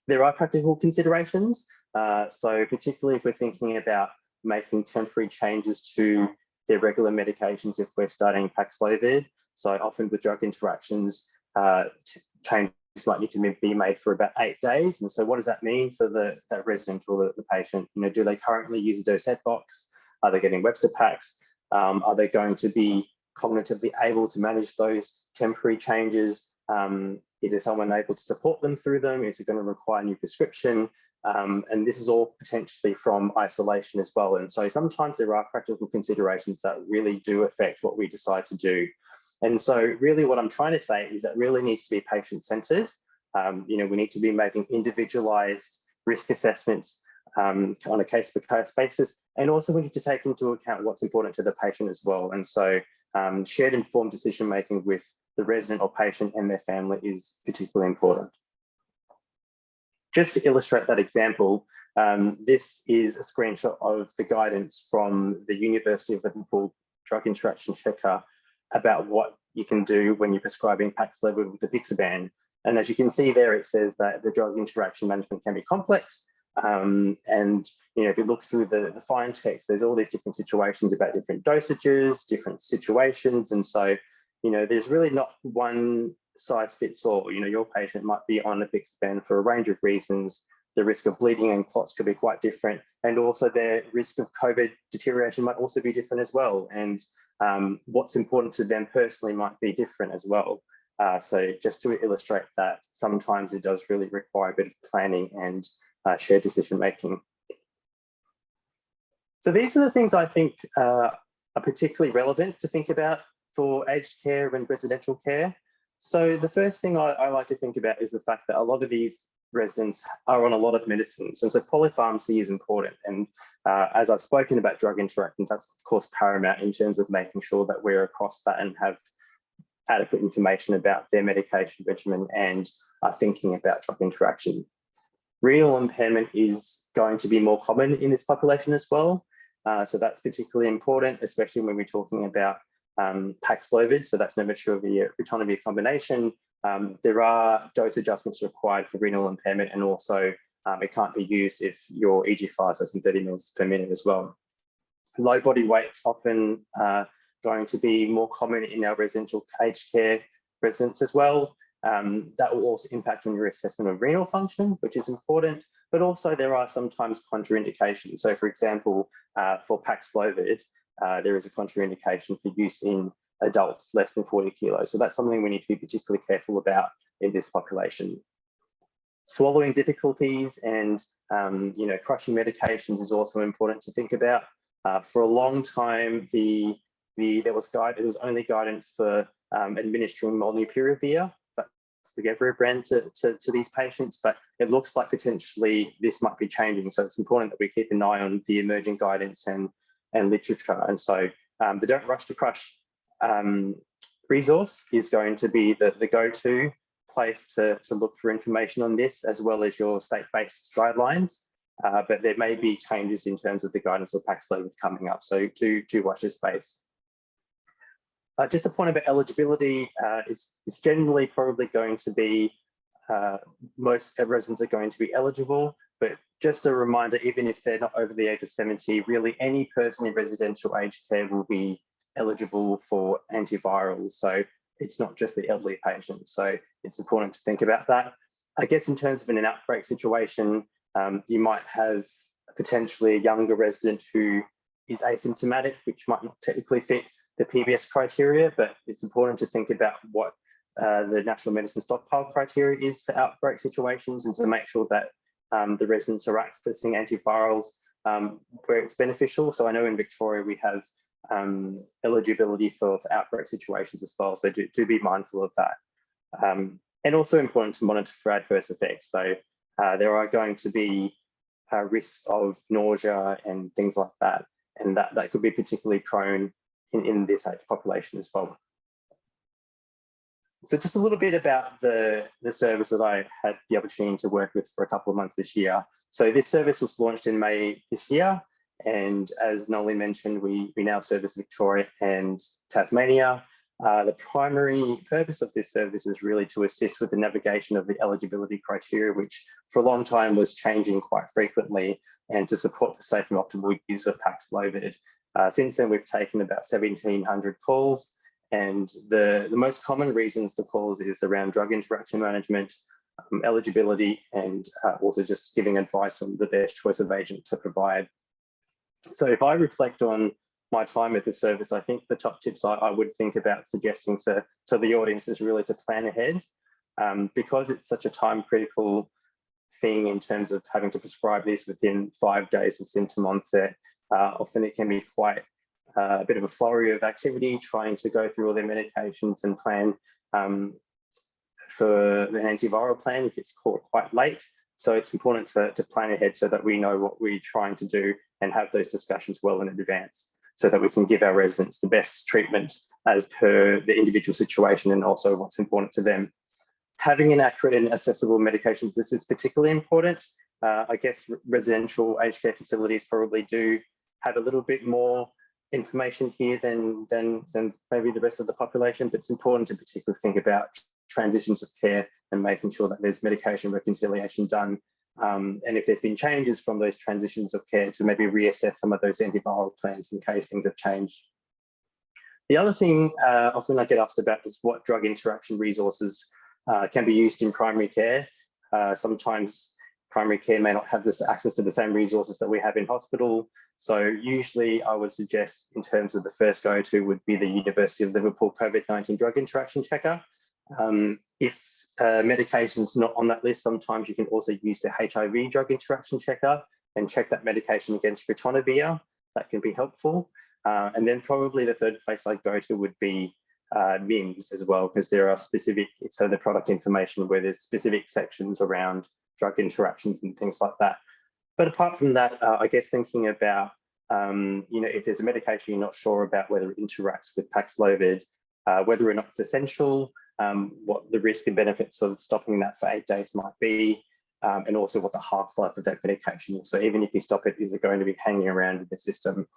There are practical considerations. So particularly if we're thinking about making temporary changes to their regular medications if we're starting Paxlovid. So often with drug interactions, changes might need to be made for about 8 days. And so what does that mean for that resident or the patient? You know, do they currently use a dosette box? Are they getting Webster packs? Are they going to be cognitively able to manage those temporary changes? Is there someone able to support them through them? Is it going to require a new prescription? And this is all potentially from isolation as well. And so sometimes there are practical considerations that really do affect what we decide to do. And so really what I'm trying to say is that really needs to be patient-centered. You know, we need to be making individualized risk assessments on a case-by-case basis. And also we need to take into account what's important to the patient as well. And so shared informed decision-making with the resident or patient and their family is particularly important. Just to illustrate that example, this is a screenshot of the guidance from the University of Liverpool Drug Interaction Checker about what you can do when you're prescribing Paxlovid with the Apixaban. And as you can see there, it says that the drug interaction management can be complex. And you know, if you look through the fine text, there's all these different situations about different dosages, different situations. And so, you know, there's really not one size fits all. You know, your patient might be on Apixaban for a range of reasons. The risk of bleeding and clots could be quite different. And also their risk of COVID deterioration might also be different as well. And what's important to them personally might be different as well. So just to illustrate that, sometimes it does really require a bit of planning and shared decision making. So these are the things I think are particularly relevant to think about for aged care and residential care. So the first thing I like to think about is the fact that a lot of these residents are on a lot of medicines. And so polypharmacy is important. And as I've spoken about drug interactions, that's of course paramount in terms of making sure that we're across that and have adequate information about their medication regimen and thinking about drug interaction. Renal impairment is going to be more common in this population as well. So that's particularly important, especially when we're talking about Paxlovid. So that's nirmatrelvir-ritonavir combination. There are dose adjustments required for renal impairment, and also it can't be used if your eGFR is less than 30 mils per minute as well. Low body weight is often going to be more common in our residential aged care residents as well. That will also impact on your assessment of renal function, which is important, but also there are sometimes contraindications. So for example, for Paxlovid, there is a contraindication for use in adults less than 40 kilos. So that's something we need to be particularly careful about in this population. Swallowing difficulties and crushing medications is also important to think about. For a long time, there was only guidance for administering molnupiravir, that's the Gevra brand to these patients, but it looks like potentially this might be changing. So it's important that we keep an eye on the emerging guidance and literature. And so the Don't Rush to Crush resource is going to be the go-to place to look for information on this, as well as your state-based guidelines. But there may be changes in terms of the guidance for Paxlovid coming up, so do watch this space. Just a point about eligibility, it's generally probably going to be, most residents are going to be eligible, but just a reminder, even if they're not over the age of 70, really any person in residential aged care will be eligible for antivirals. So it's not just the elderly patients. So it's important to think about that. I guess in terms of an outbreak situation, you might have potentially a younger resident who is asymptomatic, which might not technically fit the PBS criteria, but it's important to think about what the National Medicine Stockpile criteria is for outbreak situations, and to make sure that the residents are accessing antivirals where it's beneficial. So I know in Victoria we have eligibility for outbreak situations as well, so do be mindful of that. And also important to monitor for adverse effects. So there are going to be risks of nausea and things like that, and that could be particularly prone in this age population as well. So just a little bit about the service that I had the opportunity to work with for a couple of months this year. So this service was launched in May this year, and as Noleen mentioned, we now service Victoria and Tasmania. The primary purpose of this service is really to assist with the navigation of the eligibility criteria, which for a long time was changing quite frequently, and to support the safe and optimal use of Paxlovid. Since then, we've taken about 1,700 calls, and the most common reasons for calls is around drug interaction management, eligibility, and also just giving advice on the best choice of agent to provide. So if I reflect on my time at the service, I think the top tips I would think about suggesting to the audience is really to plan ahead, because it's such a time critical thing in terms of having to prescribe this within 5 days of symptom onset. Often it can be quite a bit of a flurry of activity trying to go through all their medications and plan for the antiviral plan if it's caught quite late. So it's important to plan ahead so that we know what we're trying to do and have those discussions well in advance, so that we can give our residents the best treatment as per the individual situation and also what's important to them. Having an accurate and accessible medications, this is particularly important. I guess residential aged care facilities probably do have a little bit more information here than maybe the rest of the population, but it's important to particularly think about transitions of care and making sure that there's medication reconciliation done. And if there's been changes from those transitions of care, to maybe reassess some of those antiviral plans in case things have changed. The other thing often I get asked about is what drug interaction resources can be used in primary care. Sometimes primary care may not have this access to the same resources that we have in hospital. So usually I would suggest, in terms of the first go-to, would be the University of Liverpool COVID-19 drug interaction checker. If medication's not on that list, sometimes you can also use the HIV drug interaction checker and check that medication against ritonavir. That can be helpful. And then probably the third place I'd go to would be NIMS as well, because there are specific, so the product information where there's specific sections around drug interactions and things like that. But apart from that, I guess thinking about, if there's a medication you're not sure about whether it interacts with Paxlovid, whether or not it's essential, what the risk and benefits of stopping that for 8 days might be, and also what the half-life of that medication is. So even if you stop it, is it going to be hanging around in the system?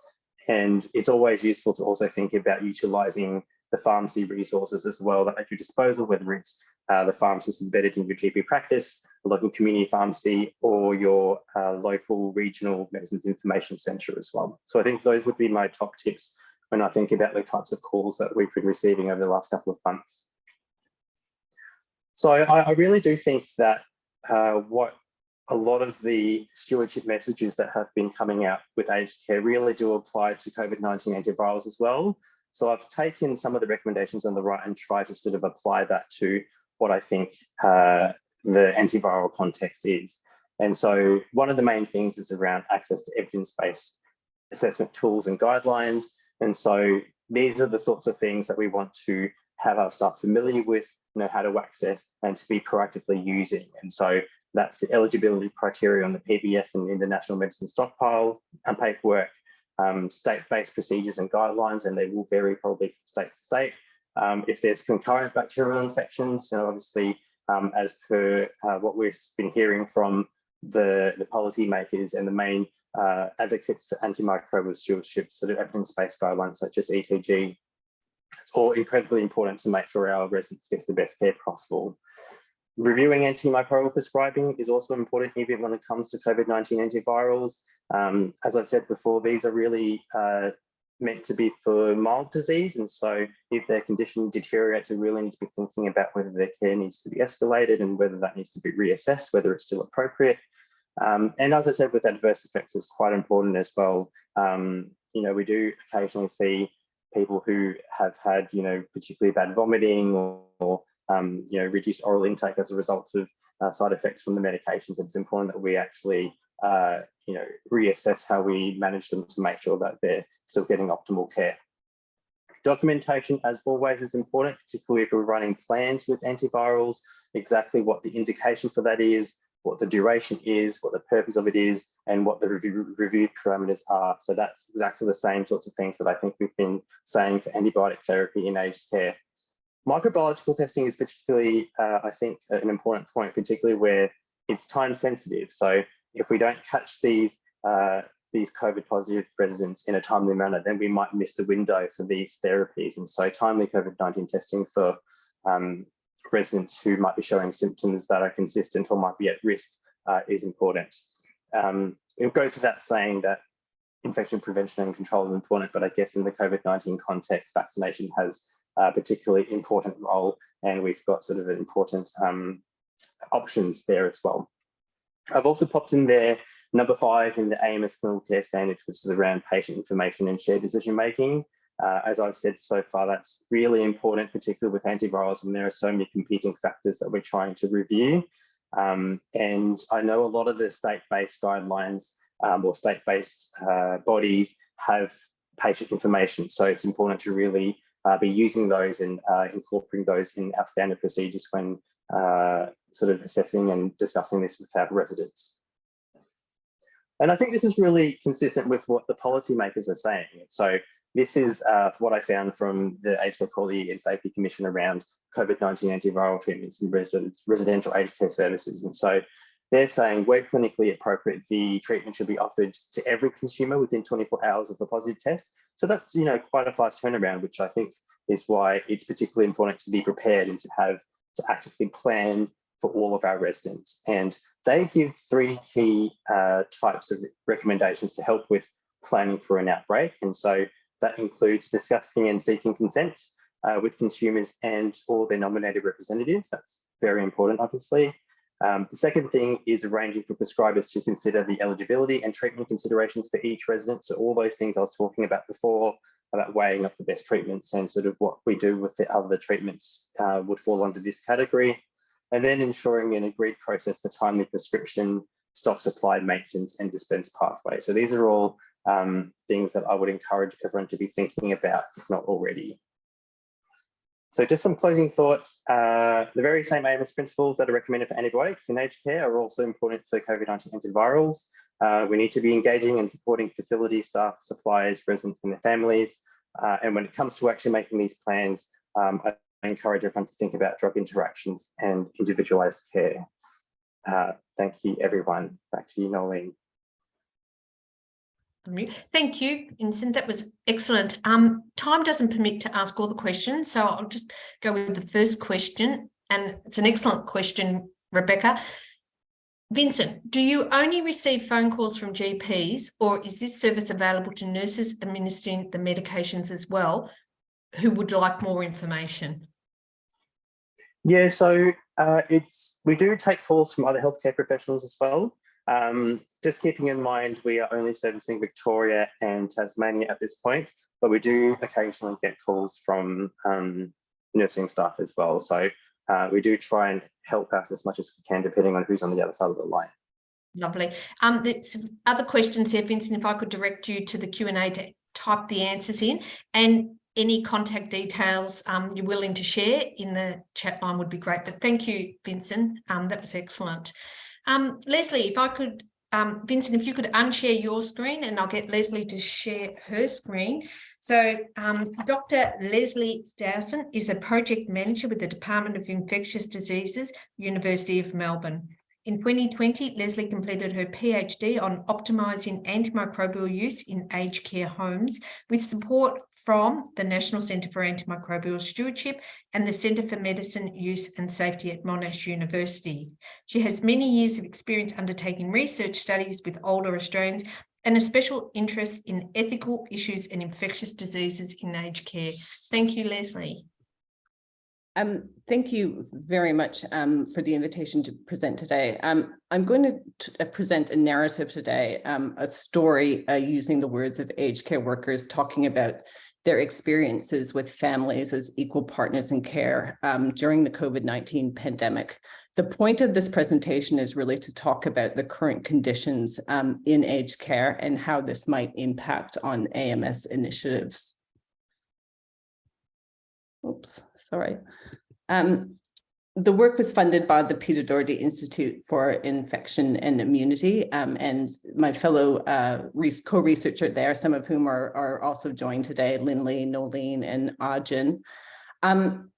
And it's always useful to also think about utilising the pharmacy resources as well at your disposal, whether it's the pharmacist embedded in your GP practice, a local community pharmacy, or your local regional medicines information centre as well. So I think those would be my top tips when I think about the types of calls that we've been receiving over the last couple of months. So I really do think that what a lot of the stewardship messages that have been coming out with aged care really do apply to COVID-19 antivirals as well. So I've taken some of the recommendations on the right and tried to sort of apply that to what I think the antiviral context is. And so one of the main things is around access to evidence-based assessment tools and guidelines. And so these are the sorts of things that we want to have our staff familiar with, know how to access and to be proactively using. And so that's the eligibility criteria on the PBS and in the National Medicine Stockpile and paperwork, state-based procedures and guidelines, and they will vary probably from state to state. If there's concurrent bacterial infections, obviously, as per what we've been hearing from the policymakers and the main advocates for antimicrobial stewardship, sort of evidence-based guidelines such as ETG, it's all incredibly important to make sure our residents get the best care possible. Reviewing antimicrobial prescribing is also important even when it comes to COVID-19 antivirals. As I said before, these are really meant to be for mild disease. And so if their condition deteriorates, we really need to be thinking about whether their care needs to be escalated and whether that needs to be reassessed, whether it's still appropriate. And as I said, with adverse effects is quite important as well. We do occasionally see people who have had, particularly bad vomiting or reduced oral intake as a result of side effects from the medications. It's important that we actually, reassess how we manage them to make sure that they're still getting optimal care. Documentation, as always, is important, particularly if we're running plans with antivirals, exactly what the indication for that is, what the duration is, what the purpose of it is, and what the reviewed parameters are. So that's exactly the same sorts of things that I think we've been saying for antibiotic therapy in aged care. Microbiological testing is particularly, I think, an important point, particularly where it's time sensitive. So if we don't catch these COVID positive residents in a timely manner, then we might miss the window for these therapies. And so timely COVID-19 testing for residents who might be showing symptoms that are consistent or might be at risk is important. It goes without saying that infection prevention and control is important, but I guess in the COVID-19 context, vaccination has a particularly important role, and we've got sort of important options there as well. I've also popped in there number 5 in the AMS clinical care standards, which is around patient information and shared decision making. As I've said so far, that's really important, particularly with antivirals, and there are so many competing factors that we're trying to review. And I know a lot of the state-based guidelines or state-based bodies have patient information, so it's important to really be using those and incorporating those in our standard procedures when sort of assessing and discussing this with our residents. And I think this is really consistent with what the policymakers are saying. So this is what I found from the Aged Care Quality and Safety Commission around COVID-19 antiviral treatments in residential aged care services. And so they're saying where clinically appropriate, the treatment should be offered to every consumer within 24 hours of a positive test. So that's, quite a fast turnaround, which I think is why it's particularly important to be prepared and to actively plan for all of our residents. And they give 3 key types of recommendations to help with planning for an outbreak. And so that includes discussing and seeking consent with consumers and all their nominated representatives. That's very important, obviously. The second thing is arranging for prescribers to consider the eligibility and treatment considerations for each resident. So all those things I was talking about before, about weighing up the best treatments and sort of what we do with the other treatments would fall under this category. And then ensuring an agreed process for timely prescription, stock supply, maintenance, and dispense pathway. So these are all things that I would encourage everyone to be thinking about, if not already. So just some closing thoughts. The very same AMS principles that are recommended for antibiotics in aged care are also important for COVID-19 antivirals. We need to be engaging and supporting facility staff, suppliers, residents, and their families. And when it comes to actually making these plans, I encourage everyone to think about drug interactions and individualized care. Thank you, everyone. Back to you, Noleen. Thank you, Vincent. That was excellent. Time doesn't permit to ask all the questions, so I'll just go with the first question, and it's an excellent question, Rebecca. Vincent, do you only receive phone calls from GPs, or is this service available to nurses administering the medications as well, who would like more information? Yeah, so We do take calls from other healthcare professionals as well. Just keeping in mind, we are only servicing Victoria and Tasmania at this point, but we do occasionally get calls from nursing staff as well. So we do try and help out as much as we can, depending on who's on the other side of the line. Lovely. There's other questions here, Vincent, if I could direct you to the Q&A to type the answers in, and any contact details you're willing to share in the chat line would be great. But thank you, Vincent. That was excellent. Leslie, if I could, Vincent, if you could unshare your screen, and I'll get Leslie to share her screen. So Dr. Leslie Dowson is a project manager with the Department of Infectious Diseases, University of Melbourne. In 2020, Leslie completed her PhD on optimising antimicrobial use in aged care homes with support from the National Centre for Antimicrobial Stewardship and the Centre for Medicine Use and Safety at Monash University. She has many years of experience undertaking research studies with older Australians and a special interest in ethical issues and infectious diseases in aged care. Thank you, Leslie. Thank you very much for the invitation to present today. I'm going to present a narrative today, a story using the words of aged care workers talking about their experiences with families as equal partners in care during the COVID-19 pandemic. The point of this presentation is really to talk about the current conditions in aged care and how this might impact on AMS initiatives. Oops, sorry. The work was funded by the Peter Doherty Institute for Infection and Immunity, and my fellow co-researcher there, some of whom are also joined today, Lyn-Li, Noleen, and Arjun. And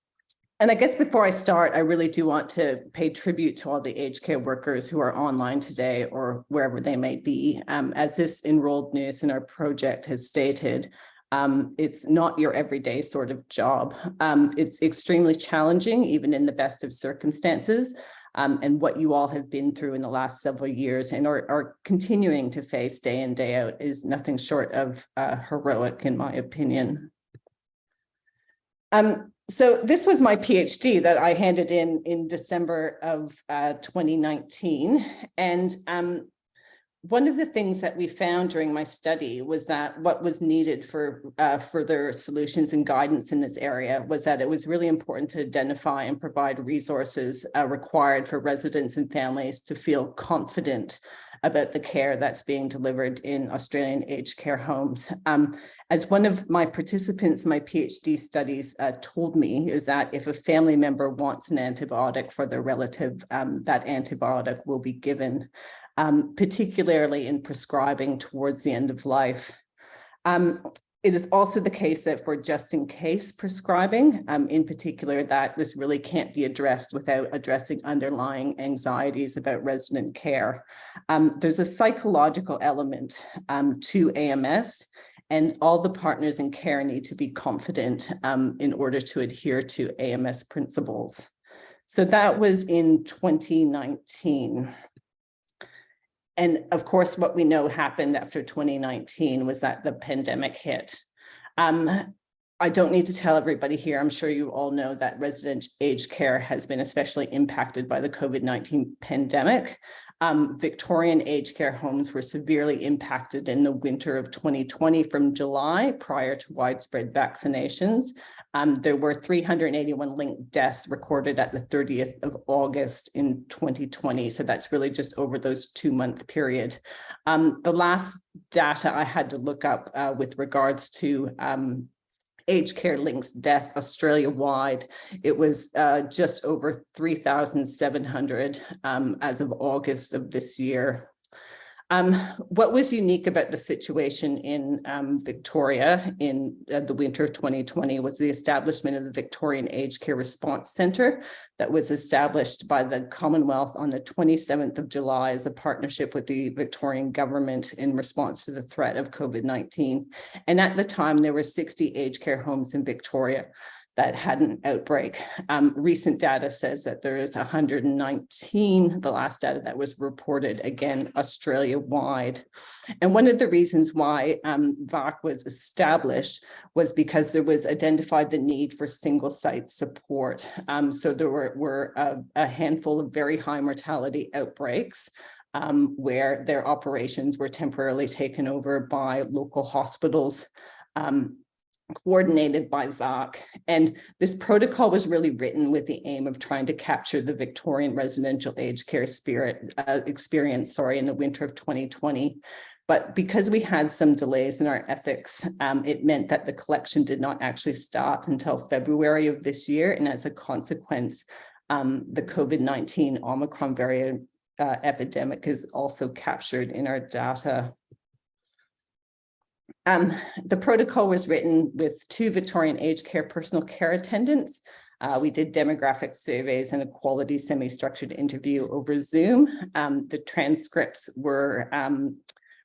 I guess before I start, I really do want to pay tribute to all the aged care workers who are online today or wherever they may be. As this enrolled nurse in our project has stated, it's not your everyday sort of job. It's extremely challenging, even in the best of circumstances, and what you all have been through in the last several years and are continuing to face day in, day out is nothing short of heroic, in my opinion. So this was my PhD that I handed in December of 2019. And one of the things that we found during my study was that what was needed for further solutions and guidance in this area was that it was really important to identify and provide resources required for residents and families to feel confident about the care that's being delivered in Australian aged care homes. As one of my participants in my PhD studies told me, is that if a family member wants an antibiotic for their relative, that antibiotic will be given, particularly in prescribing towards the end of life. It is also the case that for just in case prescribing, in particular, that this really can't be addressed without addressing underlying anxieties about resident care. There's a psychological element to AMS, and all the partners in care need to be confident in order to adhere to AMS principles. So that was in 2019. And of course, what we know happened after 2019 was that the pandemic hit. I don't need to tell everybody here, I'm sure you all know that resident aged care has been especially impacted by the COVID-19 pandemic. Victorian aged care homes were severely impacted in the winter of 2020 from July prior to widespread vaccinations. There were 381 linked deaths recorded at the 30th of August in 2020. So that's really just over those 2-month period. The last data I had to look up with regards to aged care links death Australia-wide, it was just over 3,700 as of August of this year. What was unique about the situation in Victoria in the winter of 2020 was the establishment of the Victorian Aged Care Response Centre that was established by the Commonwealth on the 27th of July as a partnership with the Victorian government in response to the threat of COVID-19. And at the time, there were 60 aged care homes in Victoria. that had an outbreak. Recent data says that there is 119, the last data that was reported, again, Australia-wide. And one of the reasons why VAC was established was because there was identified the need for single site support. So there were a handful of very high mortality outbreaks where their operations were temporarily taken over by local hospitals, coordinated by VAC. And this protocol was really written with the aim of trying to capture the Victorian residential aged care experience in the winter of 2020. But because we had some delays in our ethics, it meant that the collection did not actually start until February of this year. And as a consequence, the COVID-19 Omicron variant epidemic is also captured in our data. The protocol was written with 2 Victorian aged care personal care attendants. We did demographic surveys and a quality semi-structured interview over Zoom. The transcripts were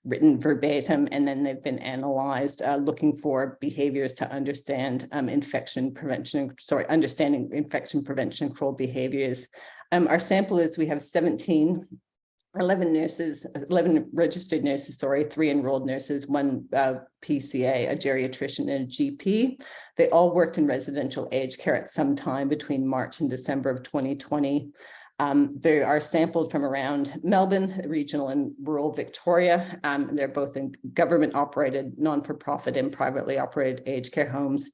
written verbatim, and then they've been analyzed, looking for behaviors to understand understanding infection prevention control behaviors. Our sample is, we have 11 registered nurses, 3 enrolled nurses, 1 PCA, a geriatrician, and a GP. They all worked in residential aged care at some time between March and December of 2020. They are sampled from around Melbourne, regional and rural Victoria. They're both in government operated, non-for-profit and privately operated aged care homes.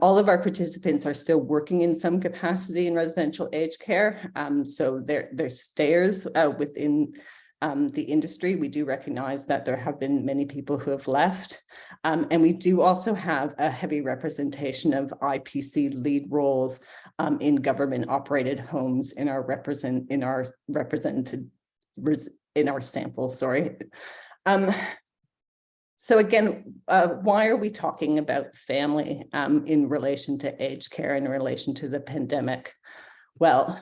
All of our participants are still working in some capacity in residential aged care. So they're stayers within the industry. We do recognize that there have been many people who have left. And we do also have a heavy representation of IPC lead roles in government operated homes in our sample, So again, why are we talking about family in relation to aged care, in relation to the pandemic? Well,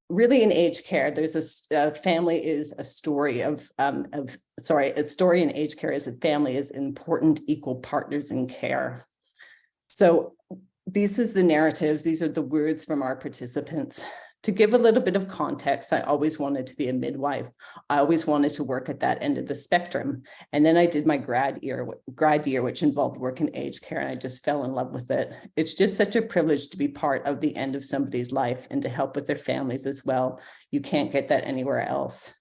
really in aged care, there's a family is a story of, a story in aged care is a family is important equal partners in care. So this is the narratives, these are the words from our participants. To give a little bit of context, I always wanted to be a midwife. I always wanted to work at that end of the spectrum. And then I did my grad year, which involved work in aged care, and I just fell in love with it. It's just such a privilege to be part of the end of somebody's life and to help with their families as well. You can't get that anywhere else.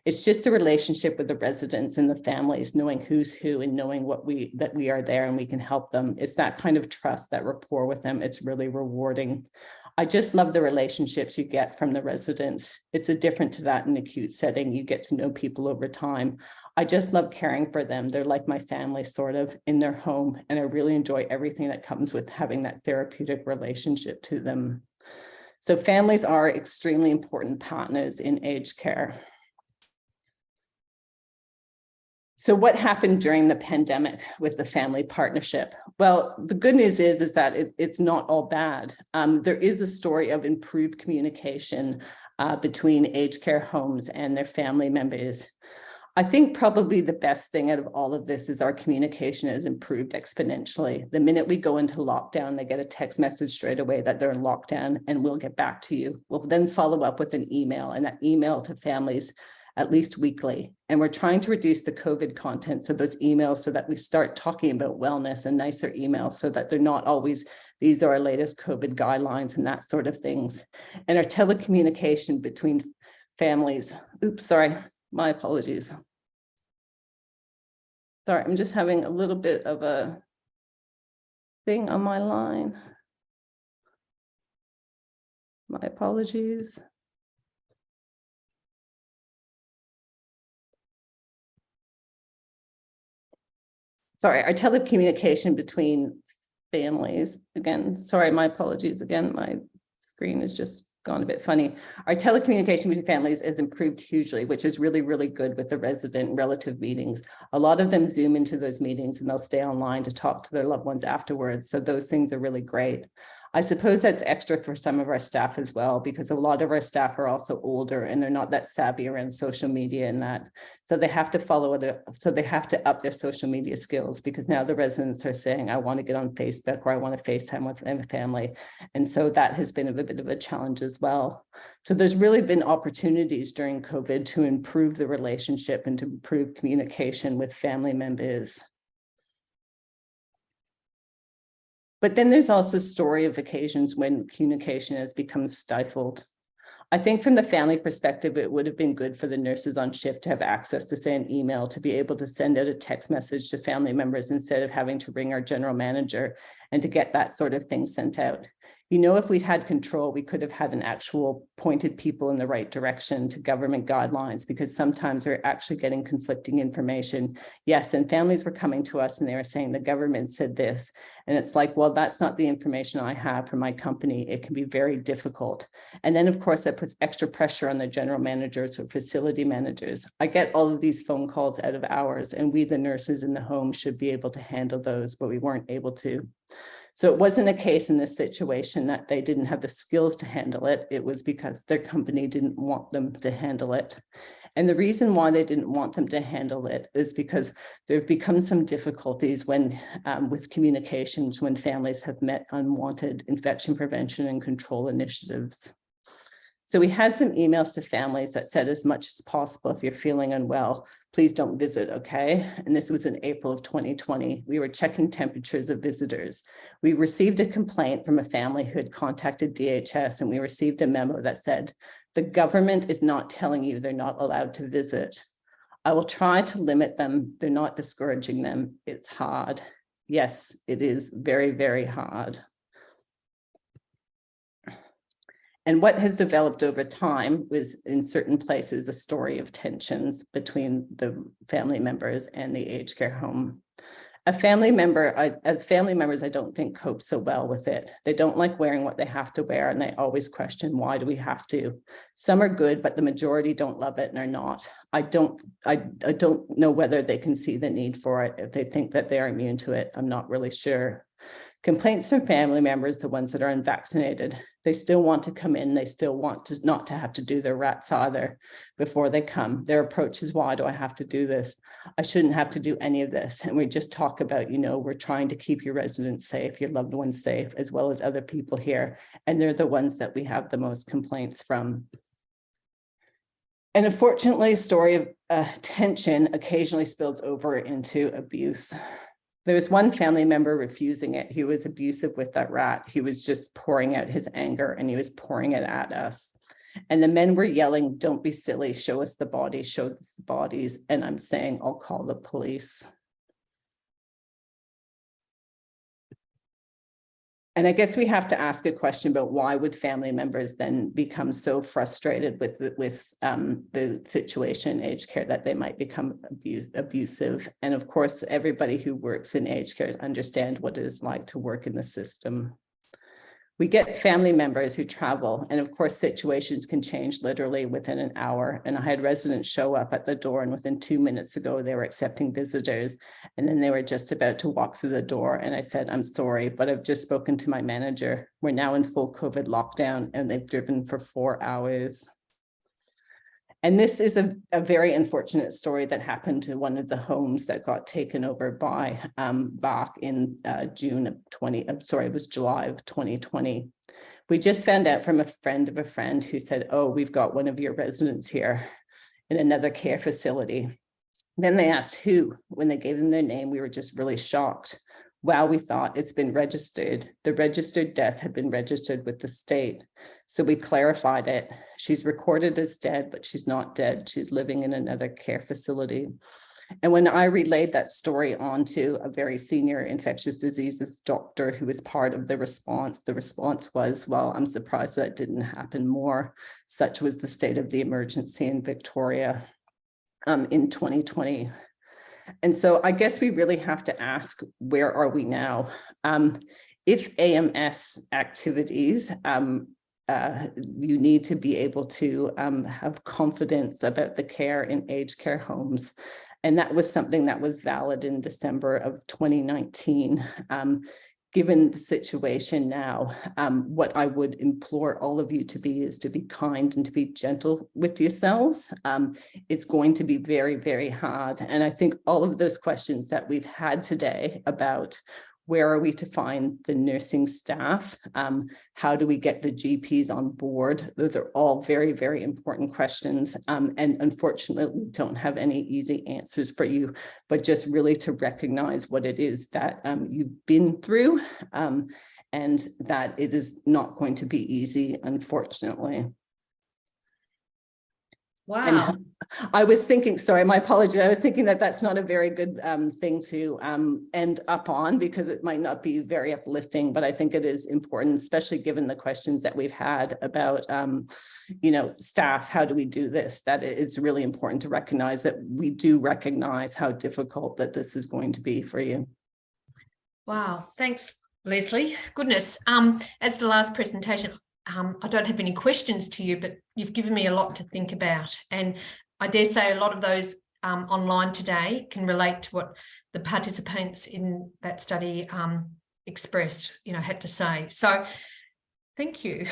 It's just a relationship with the residents and the families, knowing who's who and knowing that we are there and we can help them. It's that kind of trust, that rapport with them. It's really rewarding. I just love the relationships you get from the residents. It's different to that in acute setting. You get to know people over time. I just love caring for them. They're like my family, sort of, in their home. And I really enjoy everything that comes with having that therapeutic relationship to them. So families are extremely important partners in aged care. So what happened during the pandemic with the family partnership? Well, the good news is that it's not all bad. There is a story of improved communication between aged care homes and their family members. I think probably the best thing out of all of this is our communication has improved exponentially. The minute we go into lockdown, they get a text message straight away that they're in lockdown and we'll get back to you. We'll then follow up with an email, and that email to families at least weekly. And we're trying to reduce the COVID contents of those emails so that we start talking about wellness and nicer emails so that they're not always, these are our latest COVID guidelines and that sort of things. And our telecommunication between families, my apologies. Sorry, I'm just having a little bit of a thing on my line. My apologies. Sorry, our telecommunication between families, again, sorry, my apologies again, my screen has just gone a bit funny. Our telecommunication between families has improved hugely, which is really, really good with the resident relative meetings. A lot of them Zoom into those meetings and they'll stay online to talk to their loved ones afterwards. So those things are really great. I suppose that's extra for some of our staff as well, because a lot of our staff are also older and they're not that savvy around social media and that. So they have to they have to up their social media skills, because now the residents are saying, I want to get on Facebook or I want to FaceTime with my family. And so that has been a bit of a challenge as well. So there's really been opportunities during COVID to improve the relationship and to improve communication with family members. But then there's also a story of occasions when communication has become stifled. I think from the family perspective, it would have been good for the nurses on shift to have access to, say, an email, to be able to send out a text message to family members instead of having to ring our general manager and to get that sort of thing sent out. You know, if we'd had control, we could have had an actual pointed people in the right direction to government guidelines, because sometimes we're actually getting conflicting information. Yes, and families were coming to us and they were saying the government said this. And it's like, well, that's not the information I have from my company. It can be very difficult. And then, of course, that puts extra pressure on the general managers or facility managers. I get all of these phone calls out of hours, and we, the nurses in the home, should be able to handle those, but we weren't able to. So it wasn't a case in this situation that they didn't have the skills to handle it. It was because their company didn't want them to handle it. And the reason why they didn't want them to handle it is because there have become some difficulties when with communications when families have met unwanted infection prevention and control initiatives. So we had some emails to families that said, as much as possible, if you're feeling unwell, please don't visit, okay? And this was in April of 2020. We were checking temperatures of visitors. We received a complaint from a family who had contacted DHS, and we received a memo that said, the government is not telling you they're not allowed to visit. I will try to limit them. They're not discouraging them. It's hard. Yes, it is very, very hard. And what has developed over time was, in certain places, a story of tensions between the family members and the aged care home. A family member, as family members, I don't think cope so well with it. They don't like wearing what they have to wear, and they always question, why do we have to? Some are good, but the majority don't love it and are not. I don't know whether they can see the need for it. If they think that they are immune to it, I'm not really sure. Complaints from family members, the ones that are unvaccinated, they still want to come in. They still want to not to have to do their rats either before they come. Their approach is, why do I have to do this? I shouldn't have to do any of this. And we just talk about, you know, we're trying to keep your residents safe, your loved ones safe, as well as other people here. And they're the ones that we have the most complaints from. And unfortunately, a story of tension occasionally spills over into abuse. There was one family member refusing it. He was abusive with that rat. He was just pouring out his anger, and he was pouring it at us. And the men were yelling, don't be silly, show us the bodies, show us the bodies. And I'm saying, I'll call the police. And I guess we have to ask a question about, why would family members then become so frustrated with the situation in aged care that they might become abusive? And of course, everybody who works in aged care understands what it is like to work in the system. We get family members who travel, and of course, situations can change literally within an hour. And I had residents show up at the door, and within 2 minutes ago, they were accepting visitors. And then they were just about to walk through the door. And I said, I'm sorry, but I've just spoken to my manager. We're now in full COVID lockdown, and they've driven for 4 hours. And this is a very unfortunate story that happened to one of the homes that got taken over by VAC in July of 2020. We just found out from a friend of a friend who said, oh, we've got one of your residents here in another care facility. Then they asked who. When they gave them their name, we were just really shocked. Wow, we thought it's been registered. The registered death had been registered with the state. So we clarified it. She's recorded as dead, but she's not dead. She's living in another care facility. And when I relayed that story onto a very senior infectious diseases doctor who was part of the response was, well, I'm surprised that didn't happen more. Such was the state of the emergency in Victoria in 2020. And so I guess we really have to ask, where are we now? If AMS activities, you need to be able to have confidence about the care in aged care homes. And that was something that was valid in December of 2019. given the situation now, what I would implore all of you to be is to be kind and to be gentle with yourselves. It's going to be very, very hard. And I think all of those questions that we've had today about where are we to find the nursing staff? How do we get the GPs on board? Those are all very, very important questions. And unfortunately, we don't have any easy answers for you, but just really to recognize what it is that you've been through and that it is not going to be easy, unfortunately. Wow. And I was thinking, sorry, my apologies. I was thinking that that's not a very good thing to end up on because it might not be very uplifting, but I think it is important, especially given the questions that we've had about, you know, staff, how do we do this? That it's really important to recognize that we do recognize how difficult that this is going to be for you. Wow. Thanks, Leslie. Goodness. As the last presentation, I don't have any questions to you, but you've given me a lot to think about. And I dare say a lot of those online today can relate to what the participants in that study expressed, you know, had to say. So thank you.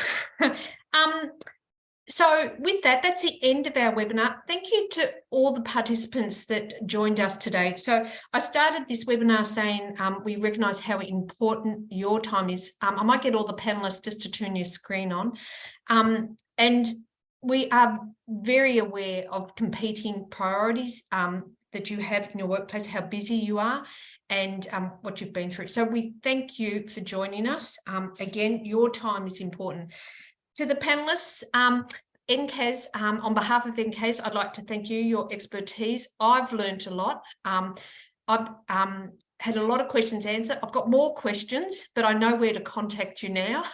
So with that, that's the end of our webinar. Thank you to all the participants that joined us today. So I started this webinar saying we recognise how important your time is. I might get all the panellists just to turn your screen on. And we are very aware of competing priorities that you have in your workplace, how busy you are and what you've been through. So we thank you for joining us. Again, your time is important. To the panellists, NCAS, on behalf of NCAS, I'd like to thank you, your expertise. I've learned a lot. I've had a lot of questions answered. I've got more questions, but I know where to contact you now.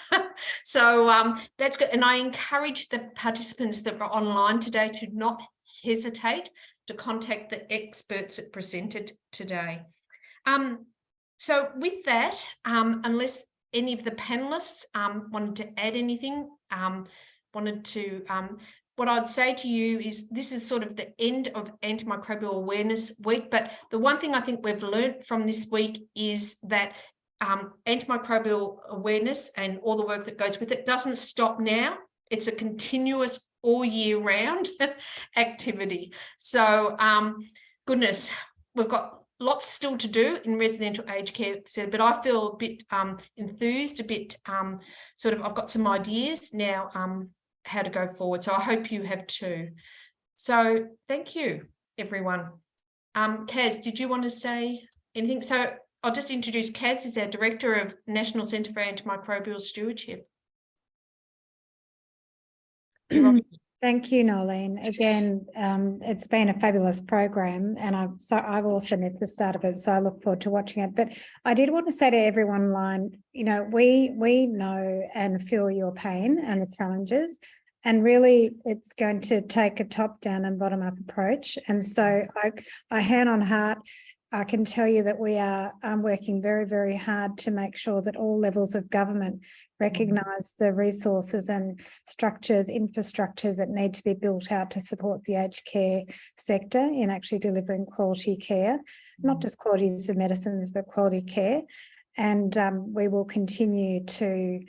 So that's good. And I encourage the participants that were online today to not hesitate to contact the experts that presented today. So with that, unless any of the panelists wanted to add anything, what I'd say to you is this is sort of the end of Antimicrobial Awareness Week, but the one thing I think we've learned from this week is that antimicrobial awareness and all the work that goes with it doesn't stop now. It's a continuous all year round activity. So goodness, we've got lots still to do in residential aged care, but I feel a bit enthused, a bit sort of, I've got some ideas now how to go forward. So I hope you have too. So thank you, everyone. Kaz, did you want to say anything? So I'll just introduce Kaz is our Director of National Centre for Antimicrobial Stewardship. Thank you, Noleen. Again, it's been a fabulous program, and I've also met the start of it, so I look forward to watching it. But I did want to say to everyone online, you know, we know and feel your pain and the challenges, and really it's going to take a top-down and bottom-up approach. And so I hand on heart, I can tell you that we are working very, very hard to make sure that all levels of government recognise the resources and structures, infrastructures that need to be built out to support the aged care sector in actually delivering quality care, not just qualities of medicines, but quality care. And we will continue to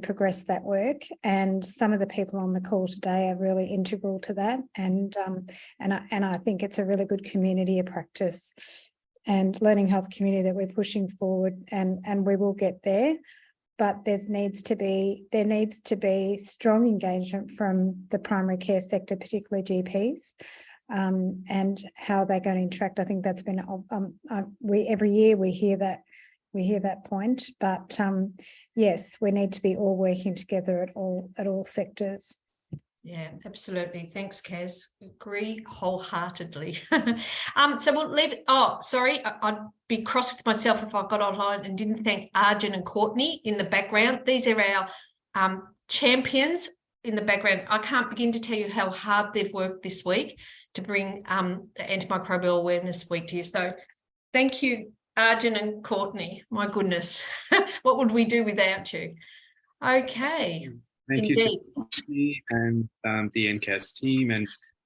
progress that work. And some of the people on the call today are really integral to that. And I think it's a really good community of practice and learning health community that we're pushing forward, and we will get there. But there needs to be strong engagement from the primary care sector, particularly GPs. And how they're going to interact. I think that's been every year we hear that point. But yes, we need to be all working together at all sectors. Yeah, absolutely. Thanks, Kaz. Agree wholeheartedly. So we'll leave it. Oh, sorry, I'd be cross with myself if I got online and didn't thank Arjun and Courtney in the background. These are our champions in the background. I can't begin to tell you how hard they've worked this week to bring the Antimicrobial Awareness Week to you. So thank you, Arjun and Courtney. My goodness, what would we do without you? Okay. Thank Indeed. you to me and the NCAS team and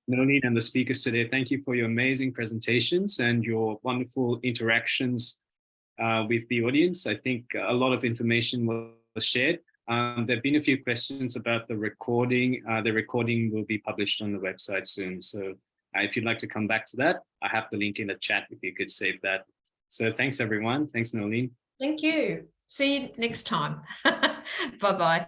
Noleen and the speakers today. Thank you for your amazing presentations and your wonderful interactions with the audience. I think a lot of information was shared. There have been a few questions about the recording. The recording will be published on the website soon. So if you'd like to come back to that, I have the link in the chat if you could save that. So thanks, everyone. Thanks, Noleen. Thank you. See you next time. Bye-bye.